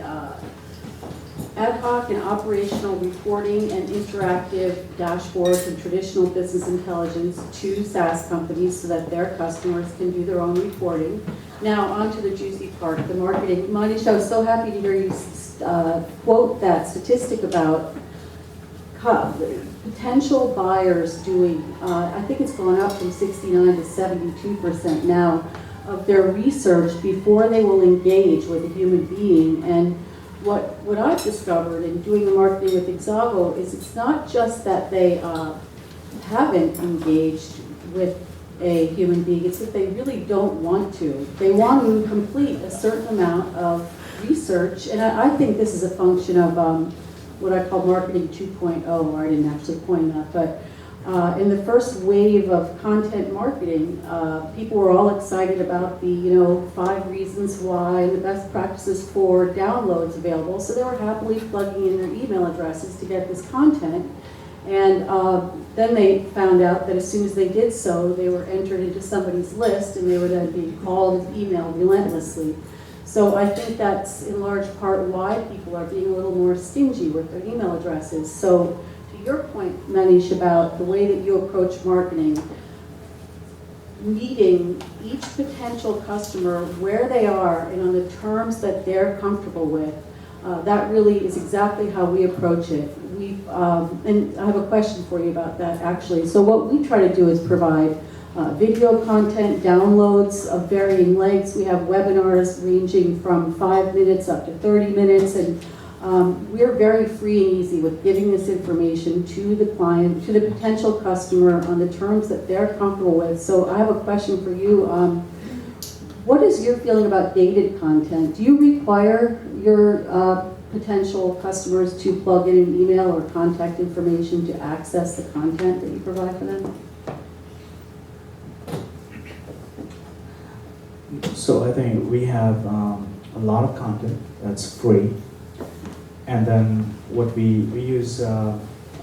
ad hoc and operational reporting and interactive dashboards and traditional business intelligence to SaaS companies so that their customers can do their own reporting. Now on to the juicy part, the marketing. Manish, I was so happy to hear you quote that statistic about potential buyers doing, I think it's gone up from 69 to 72% now, of their research before they will engage with a human being. And what I've discovered in doing the marketing with Exago is it's not just that they haven't engaged with a human being, it's that they really don't want to. They want to complete a certain amount of research, and I think this is a function of what I call marketing 2.0, or I didn't actually coin that, but in the first wave of content marketing, people were all excited about the 5 reasons why and the best practices for downloads available. So they were happily plugging in their email addresses to get this content. And then they found out that as soon as they did so, they were entered into somebody's list and they would then be called and emailed relentlessly. So I think that's in large part why people are being a little more stingy with their email addresses. So your point, Manish, about the way that you approach marketing, meeting each potential customer where they are and on the terms that they're comfortable with, that really is exactly how we approach it. And I have a question for you about that, actually. So what we try to do is provide video content, downloads of varying lengths. We have webinars ranging from 5 minutes up to 30 minutes, and we're very free and easy with giving this information to the client, to the potential customer on the terms that they're comfortable with. So I have a question for you. What is your feeling about gated content? Do you require your potential customers to plug in an email or contact information to access the content that you provide for them? So I think we have a lot of content that's free. And then what we use a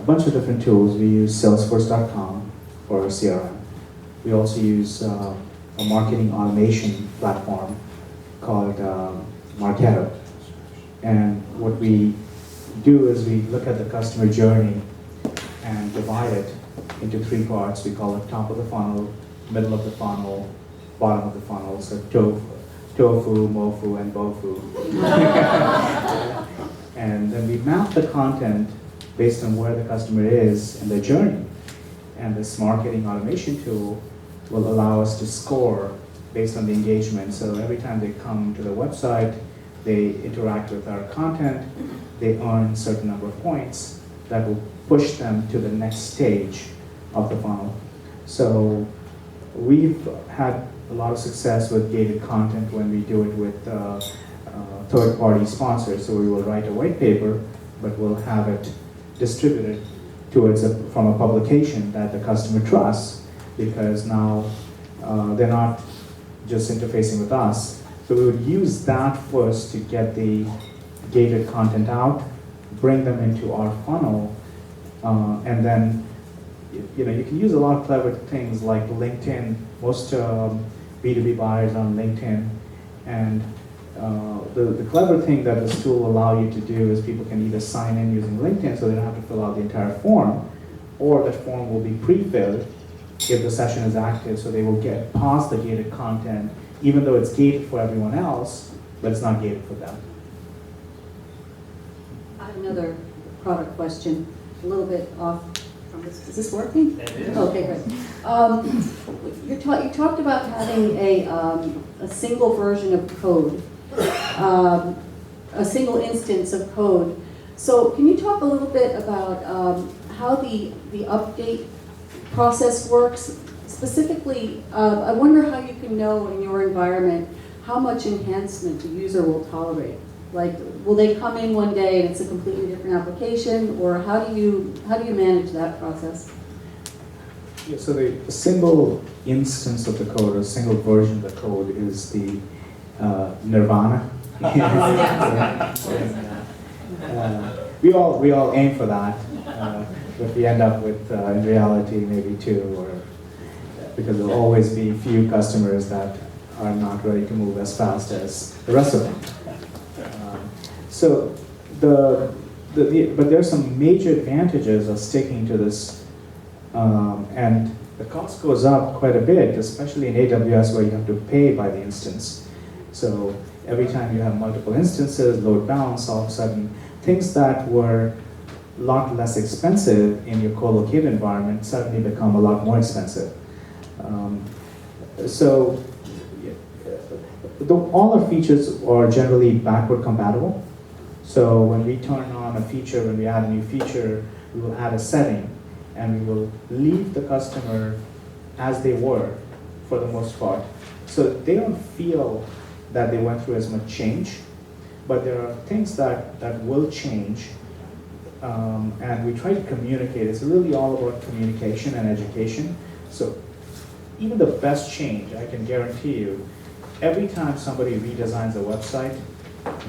bunch of different tools. We use Salesforce.com for our CRM. We also use a marketing automation platform called Marketo. And what we do is we look at the customer journey and divide it into 3 parts. We call it top of the funnel, middle of the funnel, bottom of the funnel. So tofu, mofu, and bofu. And then we map the content based on where the customer is in their journey. And this marketing automation tool will allow us to score based on the engagement. So every time they come to the website, they interact with our content, they earn a certain number of points that will push them to the next stage of the funnel. So we've had a lot of success with gated content when we do it with third-party sponsors. So we will write a white paper, but we'll have it distributed towards from a publication that the customer trusts, because now they're not just interfacing with us. So we would use that first to get the gated content out, bring them into our funnel, and then you can use a lot of clever things like LinkedIn. Most B2B buyers on LinkedIn, and the clever thing that this tool will allow you to do is people can either sign in using LinkedIn, so they don't have to fill out the entire form, or that form will be pre-filled if the session is active, so they will get past the gated content, even though it's gated for everyone else, but it's not gated for them. I have another product question, a little bit off from this. Is this working? It is. Okay, great. You talked about having a single version of code, a single instance of code. So can you talk a little bit about how the update process works? Specifically, I wonder how you can know in your environment how much enhancement the user will tolerate. Like, will they come in one day and it's a completely different application, or how do you manage that process? Yeah, so the single instance of the code, or single version of the code, is the nirvana. We all aim for that, but we end up with, in reality, maybe two, or because there will always be few customers that are not ready to move as fast as the rest of them. So but there are some major advantages of sticking to this, and the cost goes up quite a bit, especially in AWS where you have to pay by the instance. So every time you have multiple instances, load balance, all of a sudden, things that were a lot less expensive in your co-located environment suddenly become a lot more expensive. All our features are generally backward compatible. So when we turn on a feature, when we add a new feature, we will add a setting, and we will leave the customer as they were for the most part. So they don't feel that they went through as much change, but there are things that will change, and we try to communicate. It's really all about communication and education. So even the best change, I can guarantee you, every time somebody redesigns a website,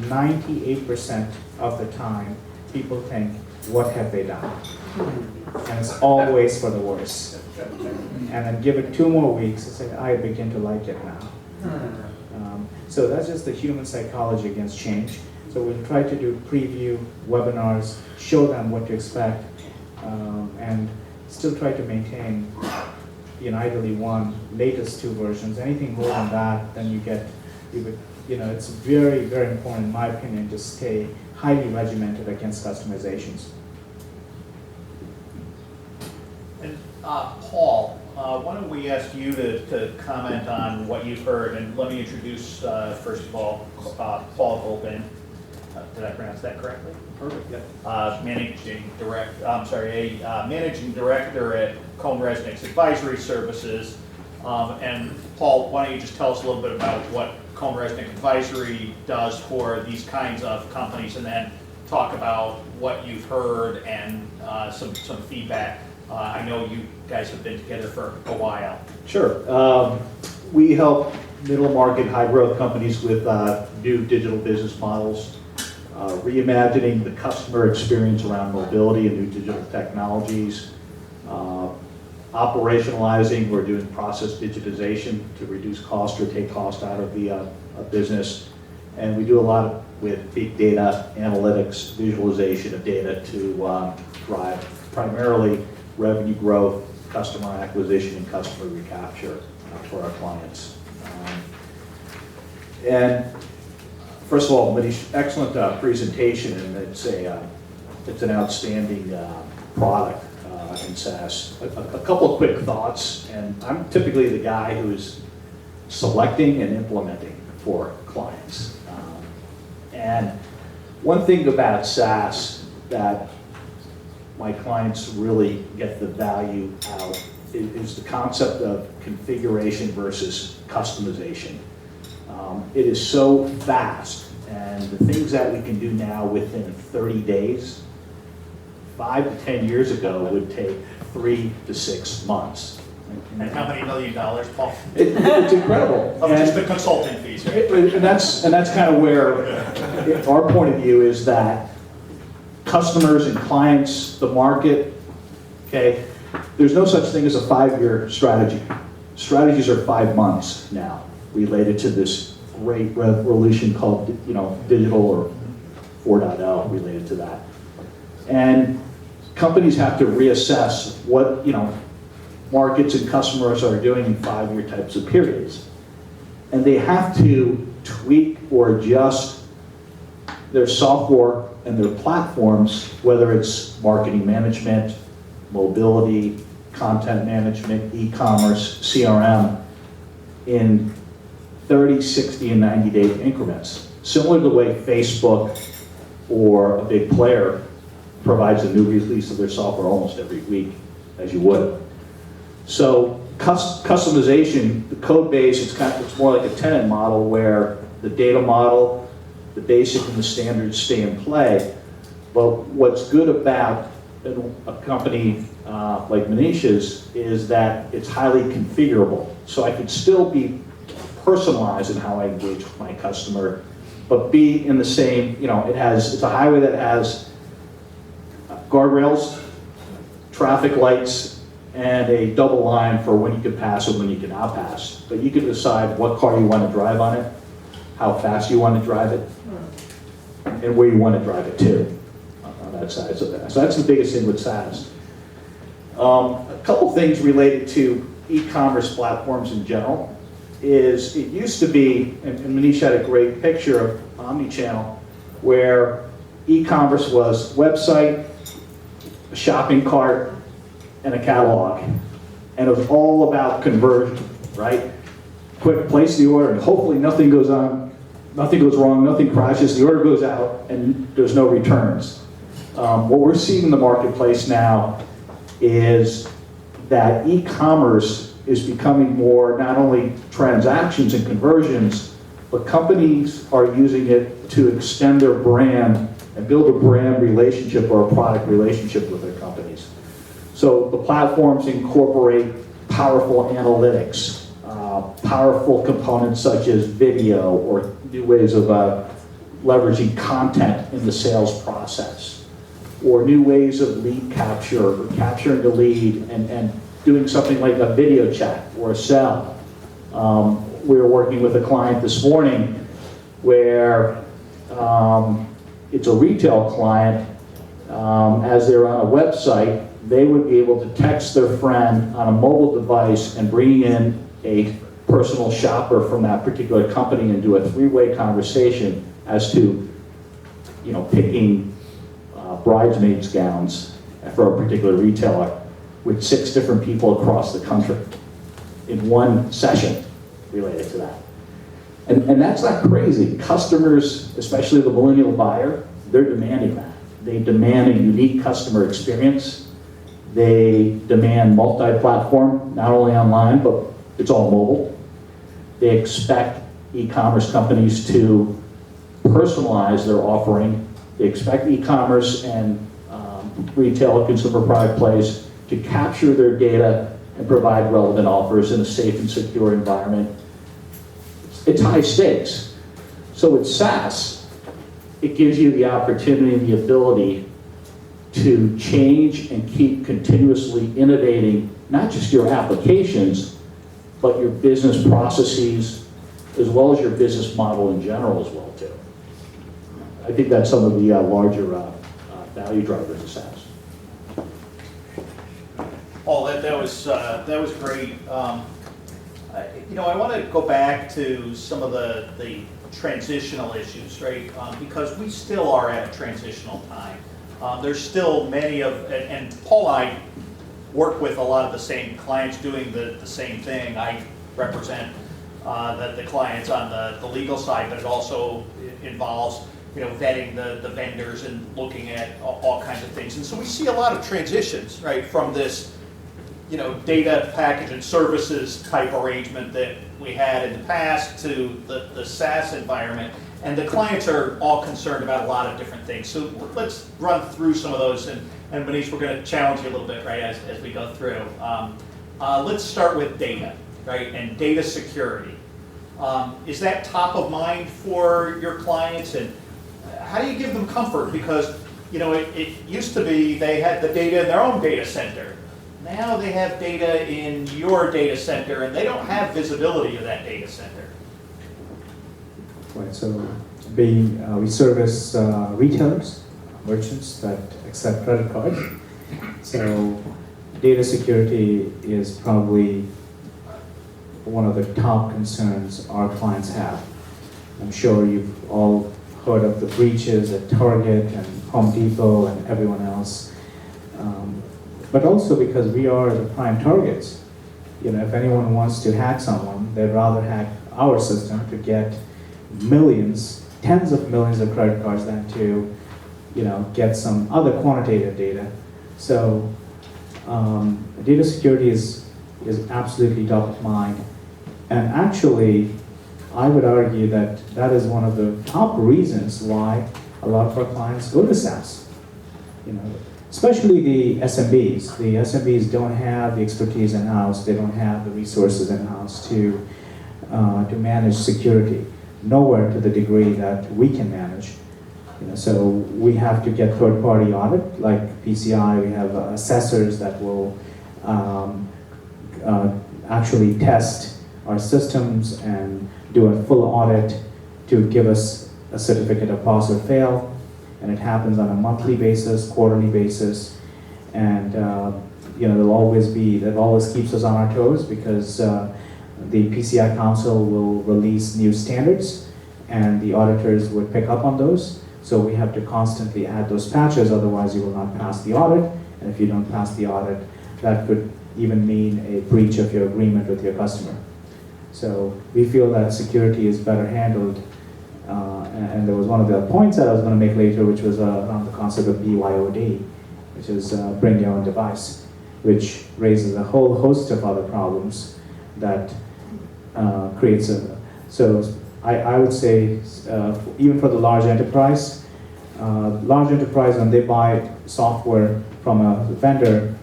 98% of the time, people think, what have they done? And it's always for the worse. And then give it 2 more weeks and say, I begin to like it now. So that's just the human psychology against change. So we'll try to do preview webinars, show them what to expect, and still try to maintain, ideally one, latest 2 versions. Anything more than that, then it's very, very important, in my opinion, to stay highly regimented against customizations. And Paul, why don't we ask you to comment on what you've heard, and let me introduce, first of all, Paul Goldman. Did I pronounce that correctly? Perfect, yeah. Managing director at CohnReznick's Advisory Services. And Paul, why don't you just tell us a little bit about what CohnReznick Advisory does for these kinds of companies, and then talk about what you've heard and some feedback. I know you guys have been together for a while. Sure. We help middle market, high growth companies with new digital business models, reimagining the customer experience around mobility and new digital technologies, operationalizing or doing process digitization to reduce cost or take cost out of the business. And we do a lot with big data analytics, visualization of data to drive primarily revenue growth, customer acquisition, and customer recapture for our clients. And first of all, Manish, excellent presentation, and it's an outstanding product in SaaS. A couple of quick thoughts, and I'm typically the guy who's selecting and implementing for clients. And one thing about SaaS that my clients really get the value out is the concept of configuration versus customization. It is so fast, and the things that we can do now within 30 days, 5 to 10 years ago would take 3 to 6 months. And how many $1 million, Paul? It's incredible. Of just the consulting fees, right? And that's kind of where our point of view is that customers and clients, the market, okay, there's no such thing as a 5-year strategy. Strategies are 5 months now related to this great revolution called, digital or 4.0 related to that. And companies have to reassess what, markets and customers are doing in 5-year types of periods. And they have to tweak or adjust their software and their platforms, whether it's marketing management, mobility, content management, e-commerce, CRM, in 30, 60, and 90-day increments. Similar to the way Facebook or a big player provides a new release of their software almost every week, as you would. So customization, the code base, it's more like a tenant model where the data model, the basic and the standards stay in play. But what's good about a company like Manisha's is that it's highly configurable. So I could still be personalized in how I engage with my customer, but be in the same, it's a highway that has guardrails, traffic lights, and a double line for when you can pass and when you cannot pass. But you can decide what car you want to drive on it, how fast you want to drive it, and where you want to drive it to on that side. So that's the biggest thing with SaaS. A couple things related to e-commerce platforms in general is it used to be, and Manish had a great picture of omnichannel, where e-commerce was website, a shopping cart, and a catalog. And it was all about conversion, right? Quick, place the order, and hopefully nothing goes wrong, nothing crashes, the order goes out, and there's no returns. What we're seeing in the marketplace now is that e-commerce is becoming more not only transactions and conversions, but companies are using it to extend their brand and build a brand relationship or a product relationship with their companies. So the platforms incorporate powerful analytics, powerful components such as video or new ways of leveraging content in the sales process, or new ways of lead capture, or capturing the lead and doing something like a video chat or a sell. We were working with a client this morning where it's a retail client. As they're on a website, they would be able to text their friend on a mobile device and bring in a personal shopper from that particular company and do a 3-way conversation as to, picking bridesmaids gowns for a particular retailer with 6 different people across the country in one session related to that. And that's not crazy. Customers, especially the millennial buyer, they're demanding that. They demand a unique customer experience. They demand multi-platform, not only online, but it's all mobile. They expect e-commerce companies to personalize their offering. They expect e-commerce and retail consumer product plays to capture their data and provide relevant offers in a safe and secure environment. It's high stakes. So with SaaS, it gives you the opportunity and the ability to change and keep continuously innovating, not just your applications, but your business processes, as well as your business model in general as well, too. I think that's some of the larger value drivers of SaaS. Paul, that was great. I want to go back to some of the transitional issues, right? Because we still are at a transitional time. There's still many and Paul and I work with a lot of the same clients doing the same thing. I represent the clients on the legal side, but it also involves vetting the vendors and looking at all kinds of things. And so we see a lot of transitions, right, from this data package and services type arrangement that we had in the past to the SaaS environment. And the clients are all concerned about a lot of different things. So let's run through some of those. And Manish, we're going to challenge you a little bit, right, as we go through. Let's start with data, right, and data security. Is that top of mind for your clients? And how do you give them comfort? Because, it used to be they had the data in their own data center. Now they have data in your data center, and they don't have visibility of that data center. Right, so we service retailers, merchants that accept credit cards. So data security is probably one of the top concerns our clients have. I'm sure you've all heard of the breaches at Target and Home Depot and everyone else. But also because we are the prime targets. You know, if anyone wants to hack someone, they'd rather hack our system to get millions, tens of millions of credit cards than to, you know, get some other quantitative data. So data security is absolutely top of mind. And actually, I would argue that that is one of the top reasons why a lot of our clients go to SaaS. You know, especially the SMBs. The SMBs don't have the expertise in-house. They don't have the resources in-house to manage security. Nowhere to the degree that we can manage. You know, so we have to get third-party audit, like PCI. We have assessors that will actually test our systems and do a full audit to give us a certificate of pass or fail. And it happens on a monthly basis, quarterly basis, and you know, that always keeps us on our toes because the PCI Council will release new standards, and the auditors would pick up on those. So we have to constantly add those patches, otherwise you will not pass the audit. And if you don't pass the audit, that could even mean a breach of your agreement with your customer. So we feel that security is better handled. And there was one of the points that I was going to make later, which was around the concept of BYOD, which is bring your own device, which raises a whole host of other problems that creates a. So I would say, even for the large enterprise, when they buy software from a vendor,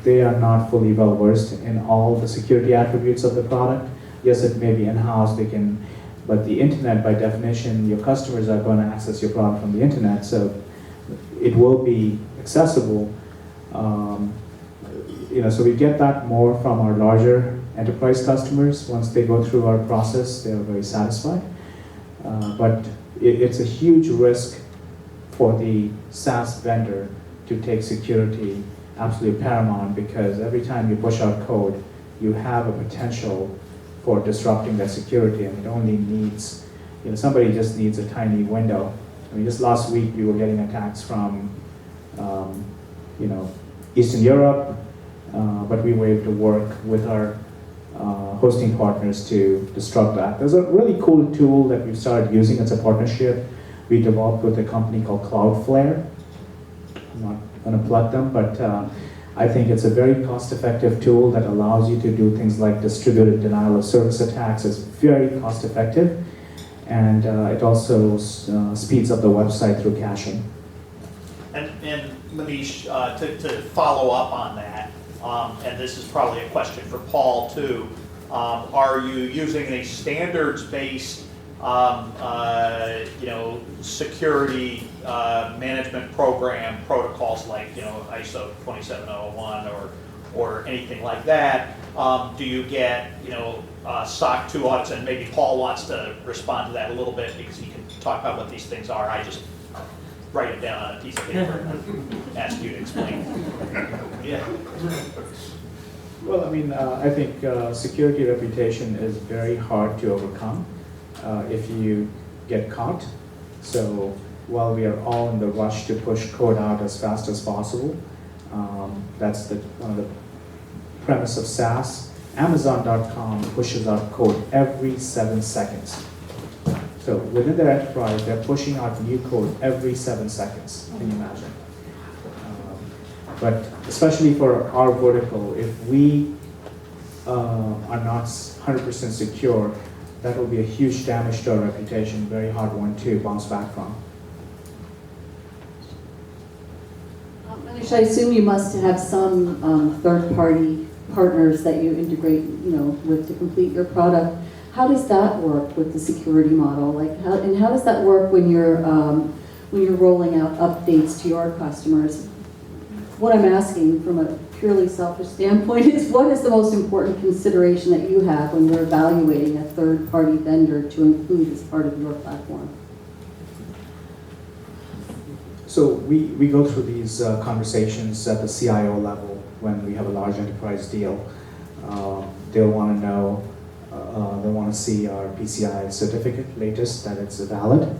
they are not fully well versed in all the security attributes of the product. Yes, it may be in-house, but the internet, by definition, your customers are going to access your product from the internet, so it will be accessible. You know, so we get that more from our larger enterprise customers. Once they go through our process, they are very satisfied. But it's a huge risk for the SaaS vendor to take security absolutely paramount, because every time you push out code, you have a potential for disrupting that security, and it only needs, you know, somebody just needs a tiny window. I mean, just last week we were getting attacks from, you know, Eastern Europe, but we were able to work with our hosting partners to disrupt that. There's a really cool tool that we've started using. It's a partnership we developed with a company called Cloudflare. I'm not going to plug them, but I think it's a very cost-effective tool that allows you to do things like distributed denial of service attacks. It's very cost-effective, and it also speeds up the website through caching. And Manish, to follow up on that, and this is probably a question for Paul too, are you using a standards-based you know, security management program protocols like, you know, ISO 27001 or anything like that? Do you get, you know, SOC 2 audits? And maybe Paul wants to respond to that a little bit because he can talk about what these things are. I just write it down on a piece of paper and ask you to explain. Yeah. Well, I mean, I think security reputation is very hard to overcome if you get caught. So while we are all in the rush to push code out as fast as possible, that's one of the premise of SaaS. Amazon.com pushes out code every 7 seconds. So within their enterprise, they're pushing out new code every 7 seconds. Can you imagine? But especially for our vertical, if we are not 100% secure, that will be a huge damage to our reputation, very hard one to bounce back from. Manish, I assume you must have some third-party partners that you integrate, you know, with to complete your product. How does that work with the security model? Like, how does that work when you're rolling out updates to your customers? what I'm asking from a purely selfish standpoint is, what is the most important consideration that you have when you're evaluating a third-party vendor to include as part of your platform? So we go through these conversations at the CIO level when we have a large enterprise deal. They'll want to know, they want to see our PCI certificate, latest, that it's valid.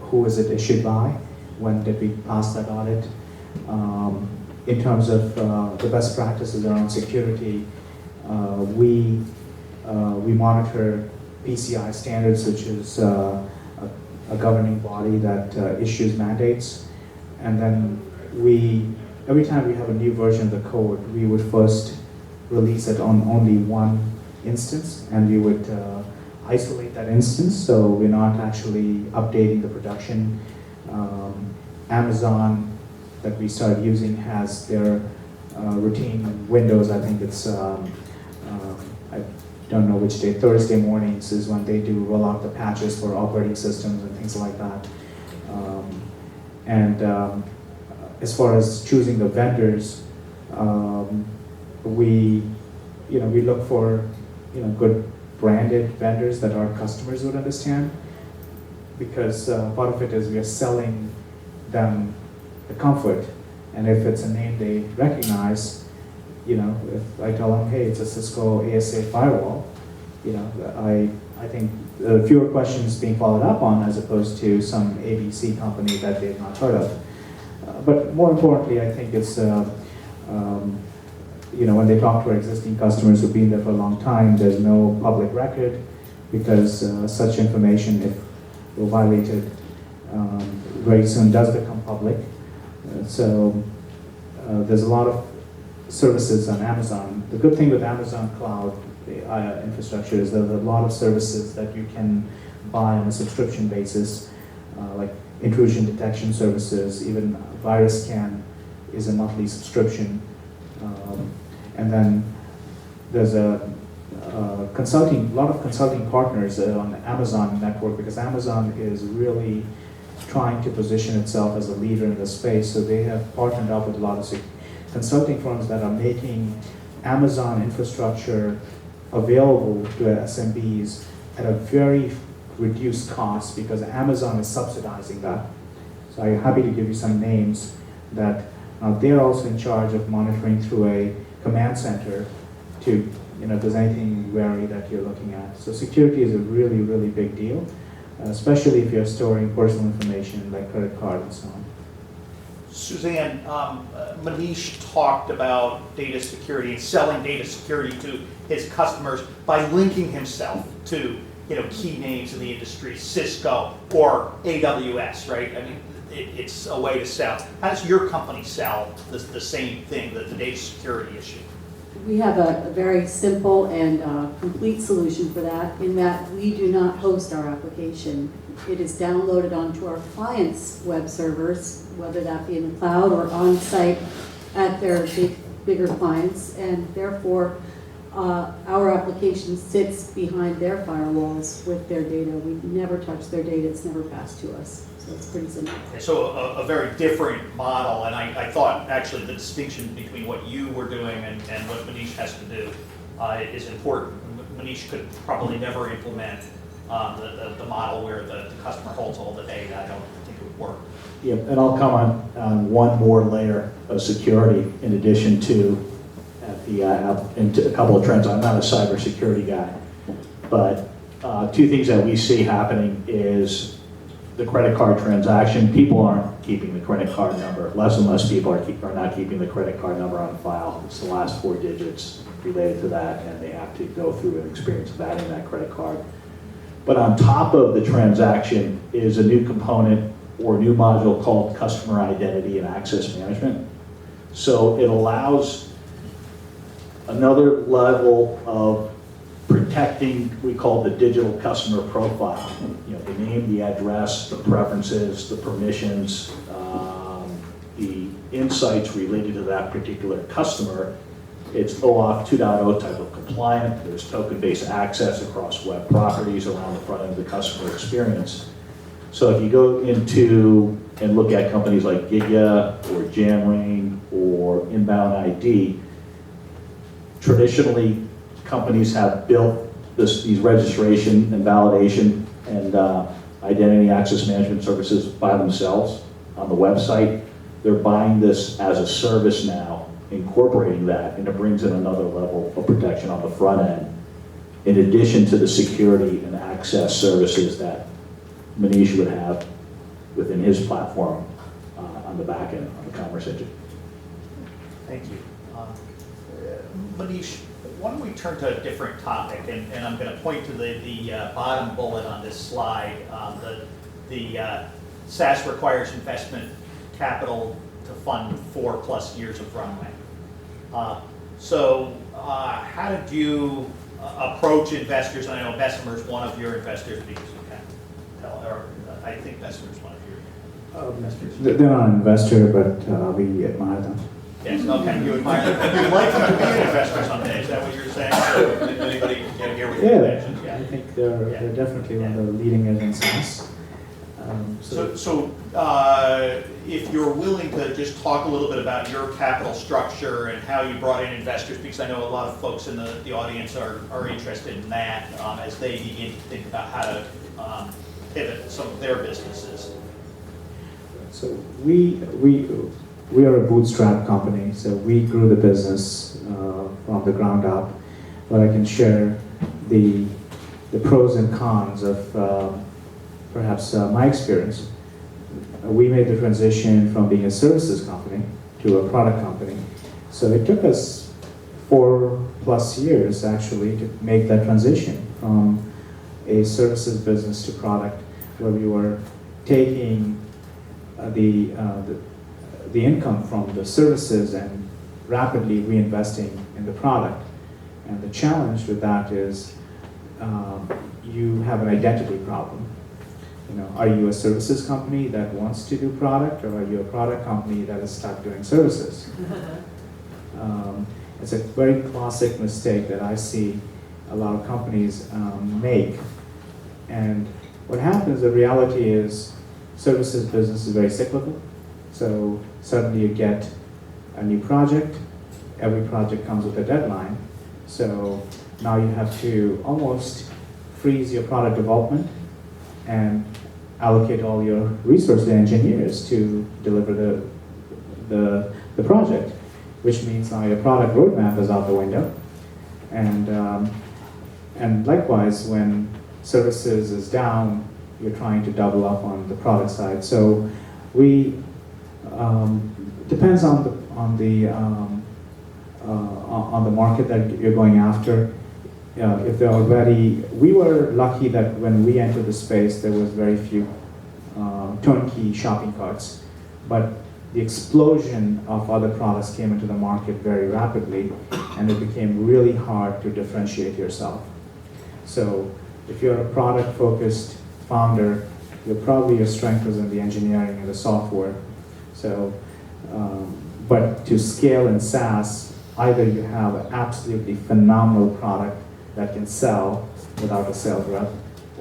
Who is it issued by? When did we pass that audit? In terms of the best practices around security, we monitor PCI standards, which is a governing body that issues mandates. And then every time we have a new version of the code, we would first release it on only one instance, and we would isolate that instance, so we're not actually updating the production. Amazon, that we started using, has their routine windows. I think it's, I don't know which day, Thursday mornings is when they do roll out the patches for operating systems and things like that. As far as choosing the vendors, we look for good branded vendors that our customers would understand, because part of it is we are selling them the comfort, and if it's a name they recognize, if I tell them, hey, it's a Cisco ASA firewall, I think fewer questions being followed up on as opposed to some ABC company that they've not heard of. But more importantly, I think it's when they talk to our existing customers who've been there for a long time, there's no public record, because such information, if violated, very soon does become public. So there's a lot of services on Amazon. The good thing with Amazon Cloud infrastructure is there's a lot of services that you can buy on a subscription basis, like intrusion detection services, even virus scan is a monthly subscription. And then there's a lot of consulting partners on the Amazon network, because Amazon is really trying to position itself as a leader in the space. So they have partnered up with a lot of consulting firms that are making Amazon infrastructure available to SMBs at a very reduced cost, because Amazon is subsidizing that. So I'm happy to give you some names that they're also in charge of monitoring through a command center to, if there's anything wary that you're looking at. So security is a really, really big deal, especially if you're storing personal information like credit card and so on. Suzanne, Manish talked about data security and selling data security to his customers by linking himself to key names in the industry, Cisco or AWS, right? I mean, it's a way to sell. How does your company sell the same thing, the data security issue? We have a very simple and complete solution for that, in that we do not host our application. It is downloaded onto our clients' web servers, whether that be in the cloud or on-site at their bigger clients, and therefore our application sits behind their firewalls with their data. We never touch their data, it's never passed to us. So it's pretty simple. So a very different model, and I thought actually the distinction between what you were doing and what Manish has to do is important. Manish could probably never implement the model where the customer holds all the data. I don't think it would work. Yeah, and I'll come on one more layer of security in addition to into a couple of trends. I'm not a cybersecurity guy, but two things that we see happening is the credit card transaction. People aren't keeping the credit card number. Less and less people are not keeping the credit card number on file. It's the last 4 digits related to that, and they have to go through an experience of adding that credit card. But on top of the transaction is a new component or new module called customer identity and access management. So it allows another level of protecting, we call the digital customer profile. The name, the address, the preferences, the permissions, the insights related to that particular customer. It's OAuth 2.0 type of compliant. There's token-based access across web properties around the front end of the customer experience. So if you go into and look at companies like Giga or Jamrain or Inbound ID, traditionally companies have built these registration and validation and identity access management services by themselves on the website. They're buying this as a service now, incorporating that, and it brings in another level of protection on the front end, in addition to the security and access services that Manish would have within his platform on the back end, on the commerce engine. Thank you. Manish, why don't we turn to a different topic, and I'm going to point to the bottom bullet on this slide. The SaaS requires investment capital to fund 4+ years of runway. So how did you approach investors? And I know Bessemer is one of your investors because you can tell, or I think Bessemer is one of your investors. They're not an investor, but we admire them. Yes, okay, you admire them. You'd like them to be an investor someday, is that what you're saying? So anybody can hear what you mentioned? Yeah, I think they're definitely one of the leading edge in SaaS. So if you're willing to just talk a little bit about your capital structure and how you brought in investors, because I know a lot of folks in the audience are interested in that as they begin to think about how to pivot some of their businesses. So we are a bootstrap company, so we grew the business from the ground up, but I can share the pros and cons of perhaps my experience. We made the transition from being a services company to a product company. So it took us 4+ years actually to make that transition from a services business to product, where we were taking the income from the services and rapidly reinvesting in the product. And the challenge with that is you have an identity problem. You know, are you a services company that wants to do product, or are you a product company that is stuck doing services? It's a very classic mistake that I see a lot of companies make. And what happens, the reality is, services business is very cyclical. So suddenly you get a new project, every project comes with a deadline. So now you have to almost freeze your product development and allocate all your resources and engineers to deliver the project, which means now your product roadmap is out the window. And likewise, when services is down, you're trying to double up on the product side. So we depends on the market that you're going after. If they're already, we were lucky that when we entered the space, there was very few turnkey shopping carts, but the explosion of other products came into the market very rapidly, and it became really hard to differentiate yourself. So if you're a product-focused founder, your strength is in the engineering and the software. So, but to scale in SaaS, either you have an absolutely phenomenal product that can sell without a sales rep,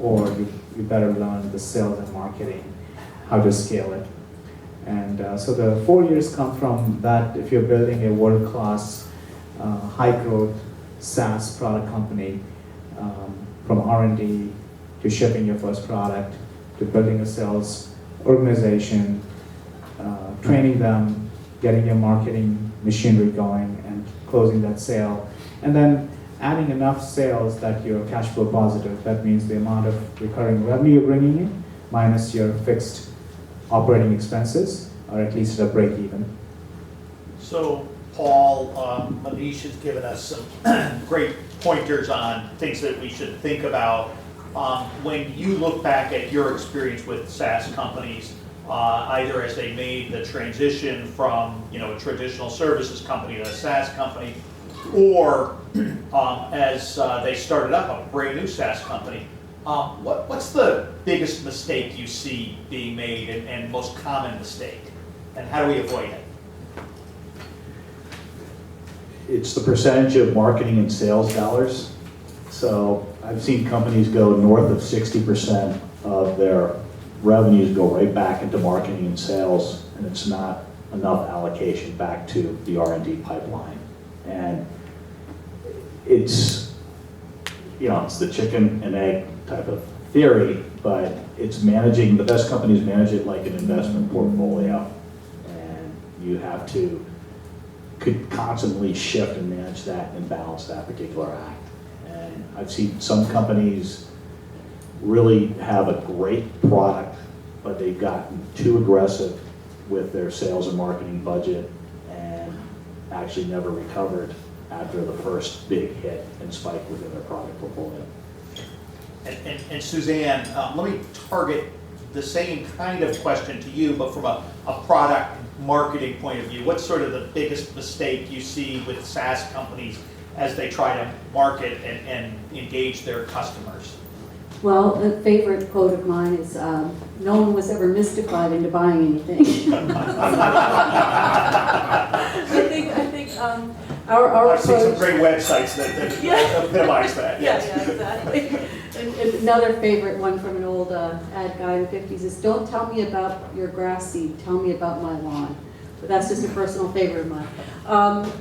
or you better learn the sales and marketing, how to scale it. And so the 4 years come from that. If you're building a world-class, high-growth SaaS product company, from R&D to shipping your first product, to building a sales organization, training them, getting your marketing machinery going, and closing that sale, and then adding enough sales that you're cash flow positive. That means the amount of recurring revenue you're bringing in minus your fixed operating expenses are at least at a break even. So, Paul, Manish has given us some great pointers on things that we should think about. When you look back at your experience with SaaS companies, either as they made the transition from a traditional services company to a SaaS company, or as they started up a brand new SaaS company, what's the biggest mistake you see being made and most common mistake, and how do we avoid it? It's the percentage of marketing and sales dollars. So I've seen companies go north of 60% of their revenues go right back into marketing and sales, and it's not enough allocation back to the R&D pipeline. And it's, it's the chicken and egg type of theory, but it's managing, the best companies manage it like an investment portfolio. And you have to could constantly shift and manage that and balance that particular act. And I've seen some companies really have a great product, but they've gotten too aggressive with their sales and marketing budget and actually never recovered after the first big hit and spike within their product portfolio. And Suzanne, let me target the same kind of question to you, but from a product marketing point of view. What's sort of the biggest mistake you see with SaaS companies as they try to market and engage their customers? Well, a favorite quote of mine is, no one was ever mystified into buying anything. I think our I've seen some approach. great websites that epitomize that, yes. Yeah, exactly. And another favorite one from an old ad guy in the 50s is, don't tell me about your grass seed, tell me about my lawn. But that's just a personal favorite of mine.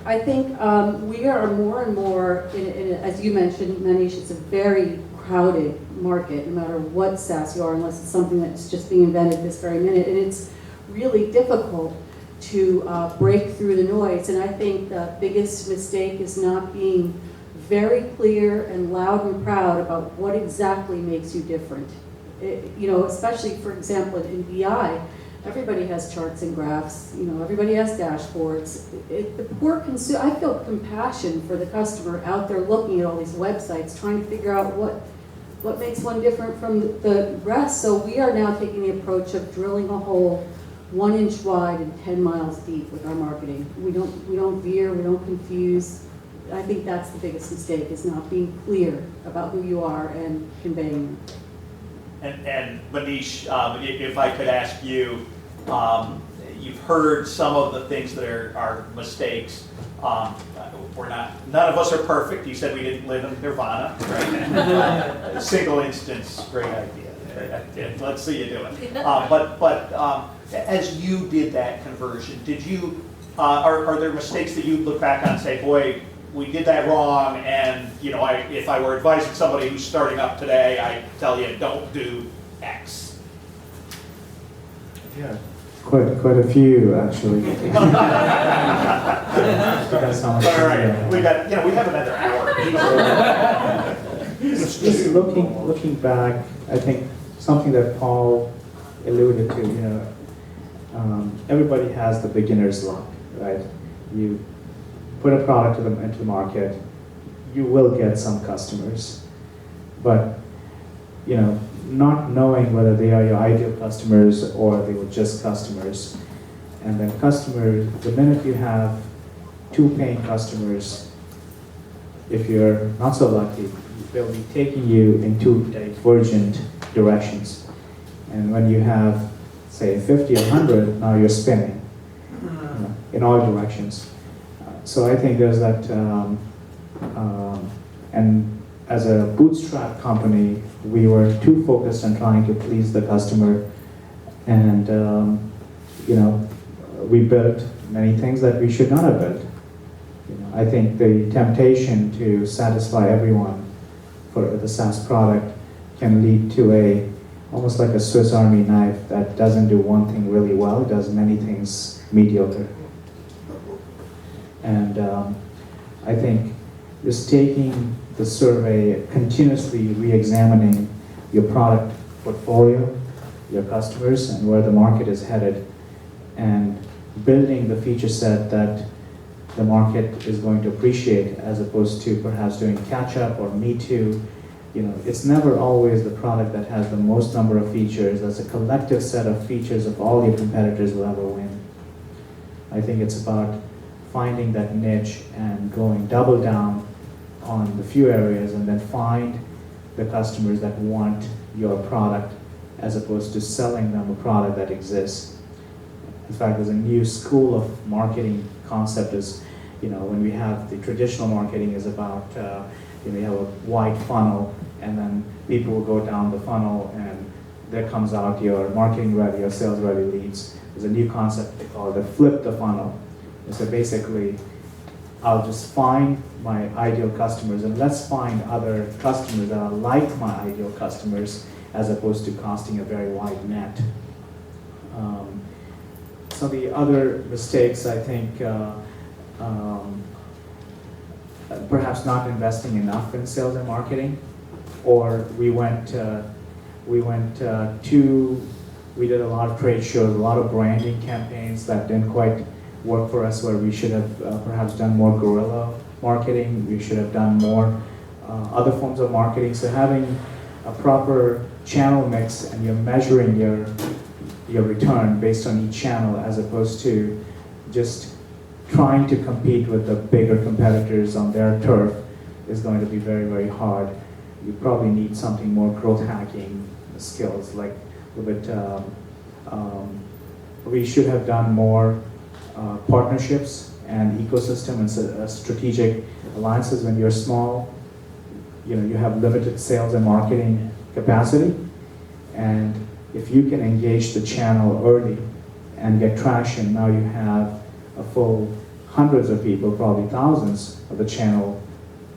I think we are more and more, as you mentioned, Manish, it's a very crowded market, no matter what SaaS you are, unless it's something that's just being invented this very minute. And it's really difficult to break through the noise. And I think the biggest mistake is not being very clear and loud and proud about what exactly makes you different. Especially, for example, in BI, everybody has charts and graphs, everybody has dashboards. The poor consumer, I feel compassion for the customer out there looking at all these websites, trying to figure out what makes one different from the rest. So we are now taking the approach of drilling a hole 1 inch wide and 10 miles deep with our marketing. We don't veer, we don't confuse. I think that's the biggest mistake, is not being clear about who you are and conveying it. And Manish, if I could ask you, you've heard some of the things that are mistakes. None of us are perfect. You said we didn't live in Nirvana, right? Single instance, great idea. Let's see you do it. But as you did that conversion, did you, are there mistakes that you look back on and say, boy, we did that wrong, and if I were advising somebody who's starting up today, I tell you, don't do X. Yeah, quite a few actually. That's how much. All right, we have another hour. Just looking back, I think something that Paul alluded to, everybody has the beginner's luck, right? You put a product into the market, you will get some customers, but not knowing whether they are your ideal customers or they were just customers, and then the minute you have 2 paying customers, if you're not so lucky, they'll be taking you in 2 divergent directions, and when you have, say, 50 or 100, now you're spinning in all directions. So I think there's that, and as a bootstrap company, we were too focused on trying to please the customer, and we built many things that we should not have built. I think the temptation to satisfy everyone for the SaaS product can lead to almost like a Swiss Army knife that doesn't do one thing really well, does many things mediocre. And I think just taking the survey, continuously re-examining your product portfolio, your customers, and where the market is headed, and building the feature set that the market is going to appreciate, as opposed to perhaps doing catch-up or me too. It's never always the product that has the most number of features. As a collective set of features of all your competitors will ever win. I think it's about finding that niche and going double down on the few areas, and then find the customers that want your product, as opposed to selling them a product that exists. In fact, there's a new school of marketing concept is, when we have the traditional marketing is about, you have a wide funnel, and then people will go down the funnel and there comes out your marketing ready or sales ready leads. There's a new concept they call it flip the funnel. And so basically, I'll just find my ideal customers and let's find other customers that are like my ideal customers as opposed to casting a very wide net. Some of the other mistakes, I think, perhaps not investing enough in sales and marketing, or we did a lot of trade shows, a lot of branding campaigns that didn't quite work for us, where we should have perhaps done more guerrilla marketing, we should have done more other forms of marketing. So having a proper channel mix and you're measuring your return based on each channel as opposed to just trying to compete with the bigger competitors on their turf is going to be very, very hard. You probably need something more growth hacking skills, like a bit, we should have done more partnerships and ecosystem and strategic alliances. When you're small, you have limited sales and marketing capacity, and if you can engage the channel early and get traction, now you have a full hundreds of people, probably thousands of the channel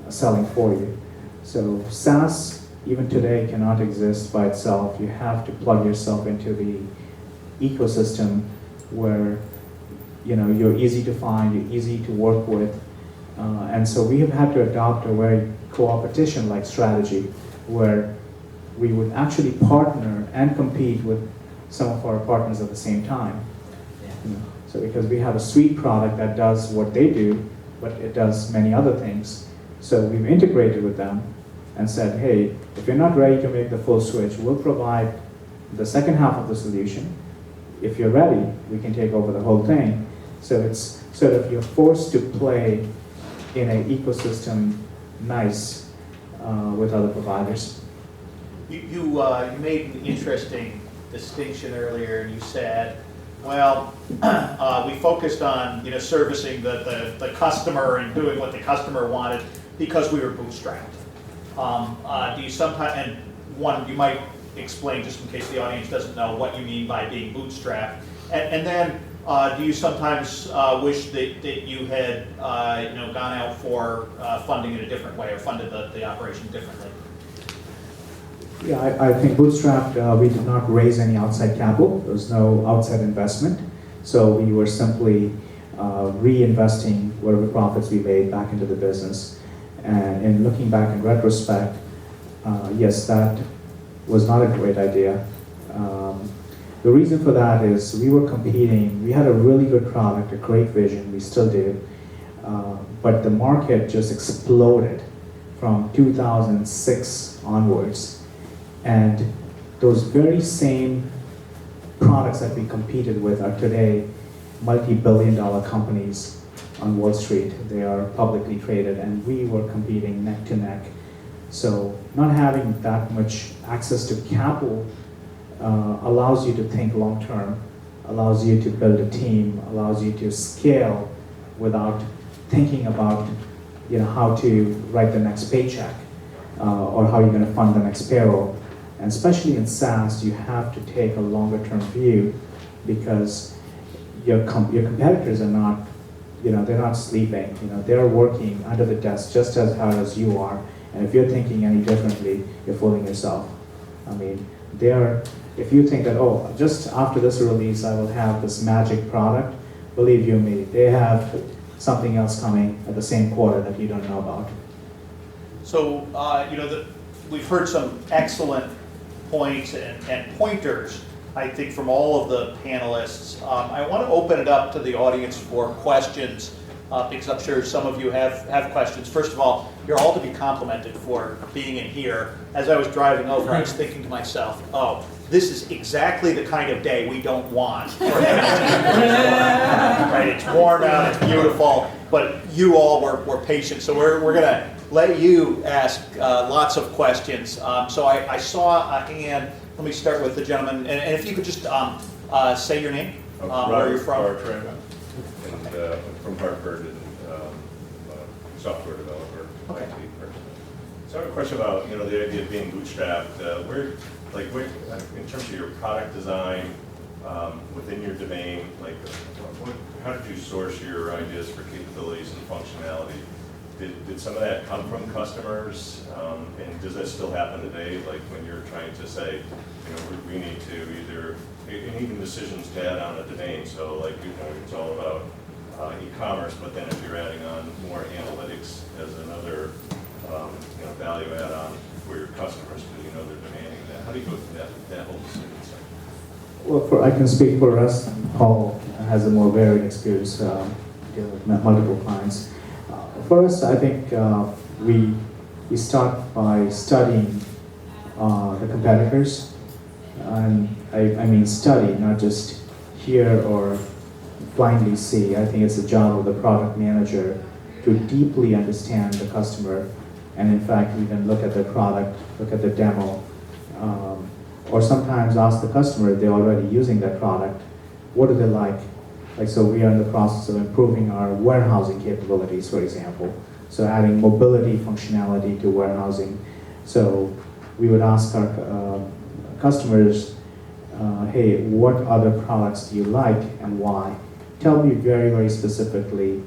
selling for you. So SaaS, even today, cannot exist by itself. You have to plug yourself into the ecosystem where you're easy to find, you're easy to work with. And so we have had to adopt a very competition-like strategy where we would actually partner and compete with some of our partners at the same time. So because we have a suite product that does what they do, but it does many other things. So we've integrated with them and said, hey, if you're not ready to make the full switch, we'll provide the second half of the solution. If you're ready, we can take over the whole thing. So it's sort of you're forced to play in an ecosystem nice with other providers. You made an interesting distinction earlier, and you said, well, we focused on servicing the customer and doing what the customer wanted because we were bootstrapped. Do you sometimes, and one, you might explain just in case the audience doesn't know what you mean by being bootstrapped, and then do you sometimes wish that you had gone out for funding in a different way or funded the operation differently? Yeah, I think bootstrapped, we did not raise any outside capital. There was no outside investment. So we were simply reinvesting whatever profits we made back into the business. And in looking back in retrospect, yes, that was not a great idea. The reason for that is we were competing. We had a really good product, a great vision, we still do. But the market just exploded from 2006 onwards. And those very same products that we competed with are today multi-billion-dollar companies on Wall Street. They are publicly traded, and we were competing neck to neck. So not having that much access to capital allows you to think long-term, allows you to build a team, allows you to scale without thinking about how to write the next paycheck or how you're going to fund the next payroll. And especially in SaaS, you have to take a longer-term view because your competitors are not, they're not sleeping. They're working under the desk just as hard as you are. And if you're thinking any differently, you're fooling yourself. I mean, if you think that, oh, just after this release, I will have this magic product, believe you me, they have something else coming at the same quarter that you don't know about. So, we've heard some excellent points and pointers, I think, from all of the panelists. I want to open it up to the audience for questions, because I'm sure some of you have questions. First of all, you're all to be complimented for being in here. As I was driving over, I was thinking to myself, oh, this is exactly the kind of day we don't want. Right? It's warm out, it's beautiful, but you all were patient. So we're going to let you ask lots of questions. So I saw a hand. Let me start with the gentleman. And if you could just say your name, where you're from. Bartram, and I'm from Hartford, and software developer, Okay. IT person. So I have a question about the idea of being bootstrapped. Where like, in terms of your product design, within your domain, like, how did you source your ideas for capabilities and functionality? Did some of that come from customers? And does that still happen today? Like when you're trying to say, we need to either, and even decisions to add on a domain. So like, it's all about e-commerce, but then if you're adding on more analytics as another, value add on for your customers, because they're demanding that. How do you go through that whole decision cycle? Well, I can speak for us. Paul has a more varied experience dealing with multiple clients. For us, I think we start by studying the competitors, and I mean study, not just hear or blindly see. I think it's the job of the product manager to deeply understand the customer, and in fact even look at the product, look at the demo, or sometimes ask the customer if they're already using that product, what do they like? Like, so we are in the process of improving our warehousing capabilities, for example. So adding mobility functionality to warehousing. So we would ask our customers, hey, what other products do you like and why? Tell me very, very specifically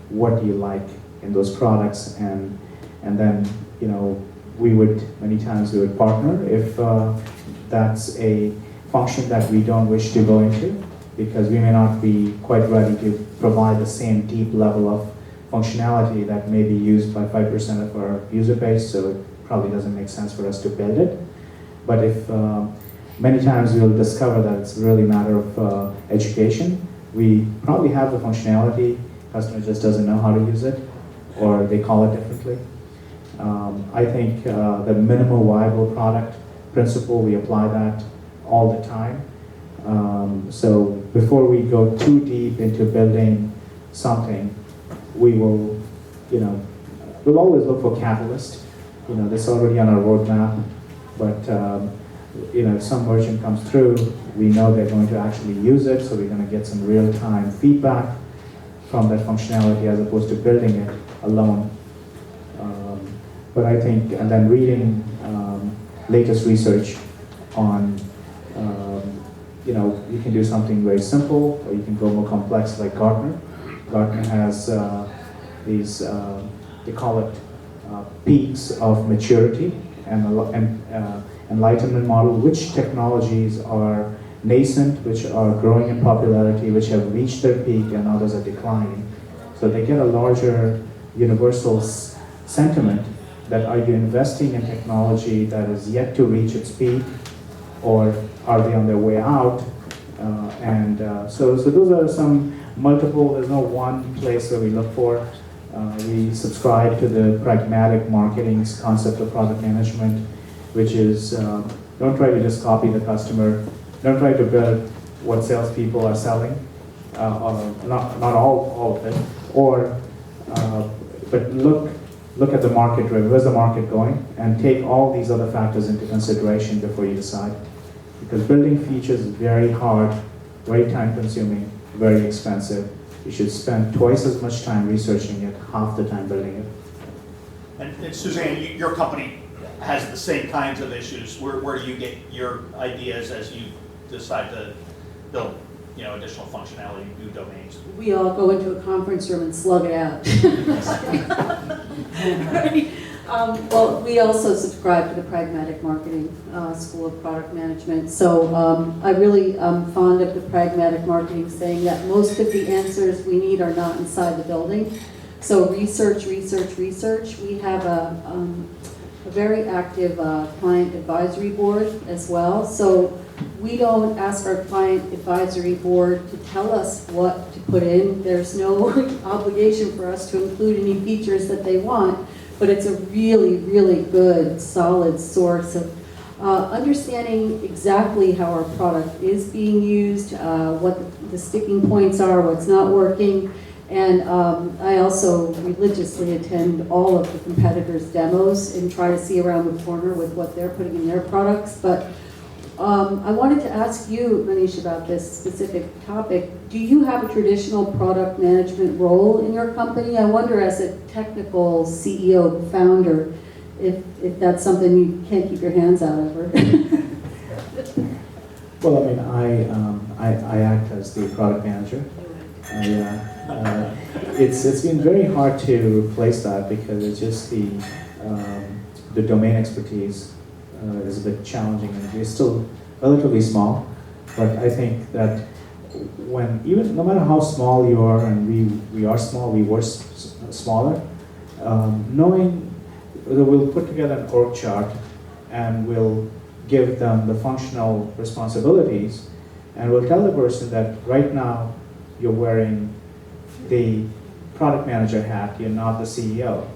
what do you like in those products, and then, many times we would partner if that's a function that we don't wish to go into, because we may not be quite ready to provide the same deep level of functionality that may be used by 5% of our user base, so it probably doesn't make sense for us to build it. But if many times we'll discover that it's really a matter of education, we probably have the functionality, customer just doesn't know how to use it, or they call it differently. I think the minimal viable product principle, we apply that all the time. So before we go too deep into building something, we will, we'll always look for catalyst. This is already on our roadmap, but if some version comes through, we know they're going to actually use it, so we're going to get some real-time feedback from that functionality as opposed to building it alone. But I think, and then reading latest research on, you can do something very simple, or you can go more complex like Gartner. Gartner has these, they call it peaks of maturity and enlightenment model, which technologies are nascent, which are growing in popularity, which have reached their peak and others are declining. So they get a larger universal sentiment that, are you investing in technology that is yet to reach its peak, or are they on their way out? So those are some multiple, there's no one place where we look for. We subscribe to the pragmatic marketing's concept of product management, which is don't try to just copy the customer, don't try to build what salespeople are selling, not all of it, but look at the market, where's the market going, and take all these other factors into consideration before you decide. Because building features is very hard, very time consuming, very expensive. You should spend twice as much time researching it, half the time building it. And Suzanne, your company has the same kinds of issues. Where do you get your ideas as you decide to build additional functionality in new domains? We all go into a conference room and slug it out. Right? Well, we also subscribe to the pragmatic marketing school of product management. So I really am fond of the pragmatic marketing, saying that most of the answers we need are not inside the building. So research. We have a very active client advisory board as well. So we don't ask our client advisory board to tell us what to put in. There's no obligation for us to include any features that they want, but it's a really, really good, solid source of understanding exactly how our product is being used, what the sticking points are, what's not working. And I also religiously attend all of the competitors' demos and try to see around the corner with what they're putting in their products. But I wanted to ask you, Manish, about this specific topic. Do you have a traditional product management role in your company? I wonder, as a technical CEO, founder, if that's something you can't keep your hands out over. Well, I mean, I act as the product manager. It's been very hard to replace that because it's just the domain expertise is a bit challenging, and we're still relatively small. But I think that even no matter how small you are, and we are small, we were smaller, knowing that we'll put together an org chart and we'll give them the functional responsibilities, and we'll tell the person that right now you're wearing the product manager hat, you're not the CEO,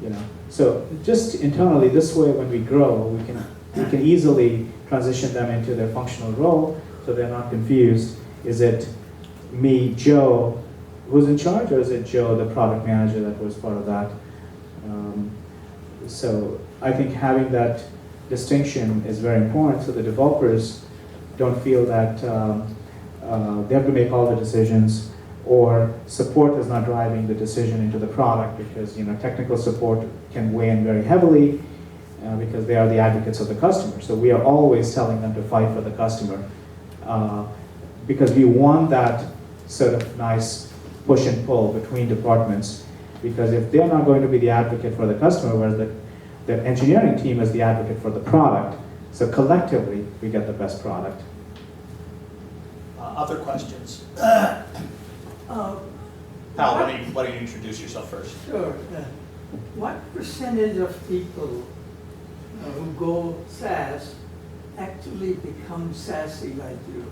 you know. So just internally, this way, when we grow, we can easily transition them into their functional role, so they're not confused. Is it me, Joe, who's in charge, or is it Joe, the product manager, that was part of that? So I think having that distinction is very important, so the developers don't feel that they have to make all the decisions, or support is not driving the decision into the product, because technical support can weigh in very heavily because they are the advocates of the customer. So we are always telling them to fight for the customer because we want that sort of nice push and pull between departments, because if they're not going to be the advocate for the customer, whereas the engineering team is the advocate for the product, so collectively we get the best product. Other questions? Hal, why don't you introduce yourself first? Sure. What percentage of people who go SaaS actually become SaaSy like you?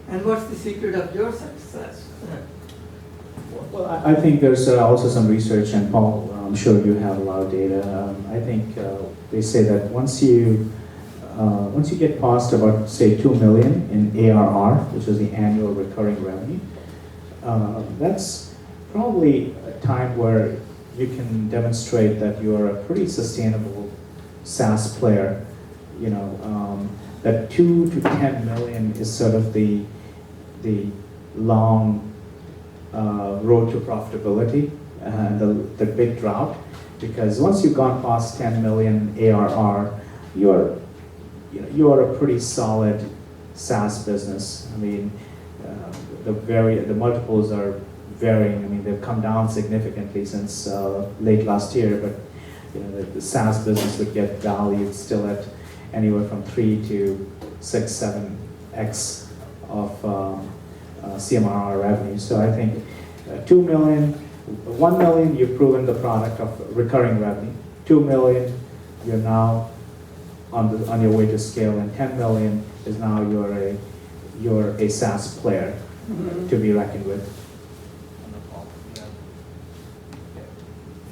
And what's the secret of your success? Well, I think there's also some research, and Paul, I'm sure you have a lot of data. I think they say that once you get past about, say, 2 million in ARR, which is the annual recurring revenue, that's probably a time where you can demonstrate that you're a pretty sustainable SaaS player. That 2 to 10 million is sort of the long road to profitability and the big drought, because once you've gone past 10 million ARR, you're a pretty solid SaaS business. I mean, the multiples are varying. I mean, they've come down significantly since late last year, but the SaaS business would get valued still at anywhere from 3 to 6, 7x of CMRR revenue. So I think 2 million, 1 million, you've proven the product of recurring revenue. 2 million, you're now on your way to scale, and 10 million is now you're a SaaS player to be reckoned with.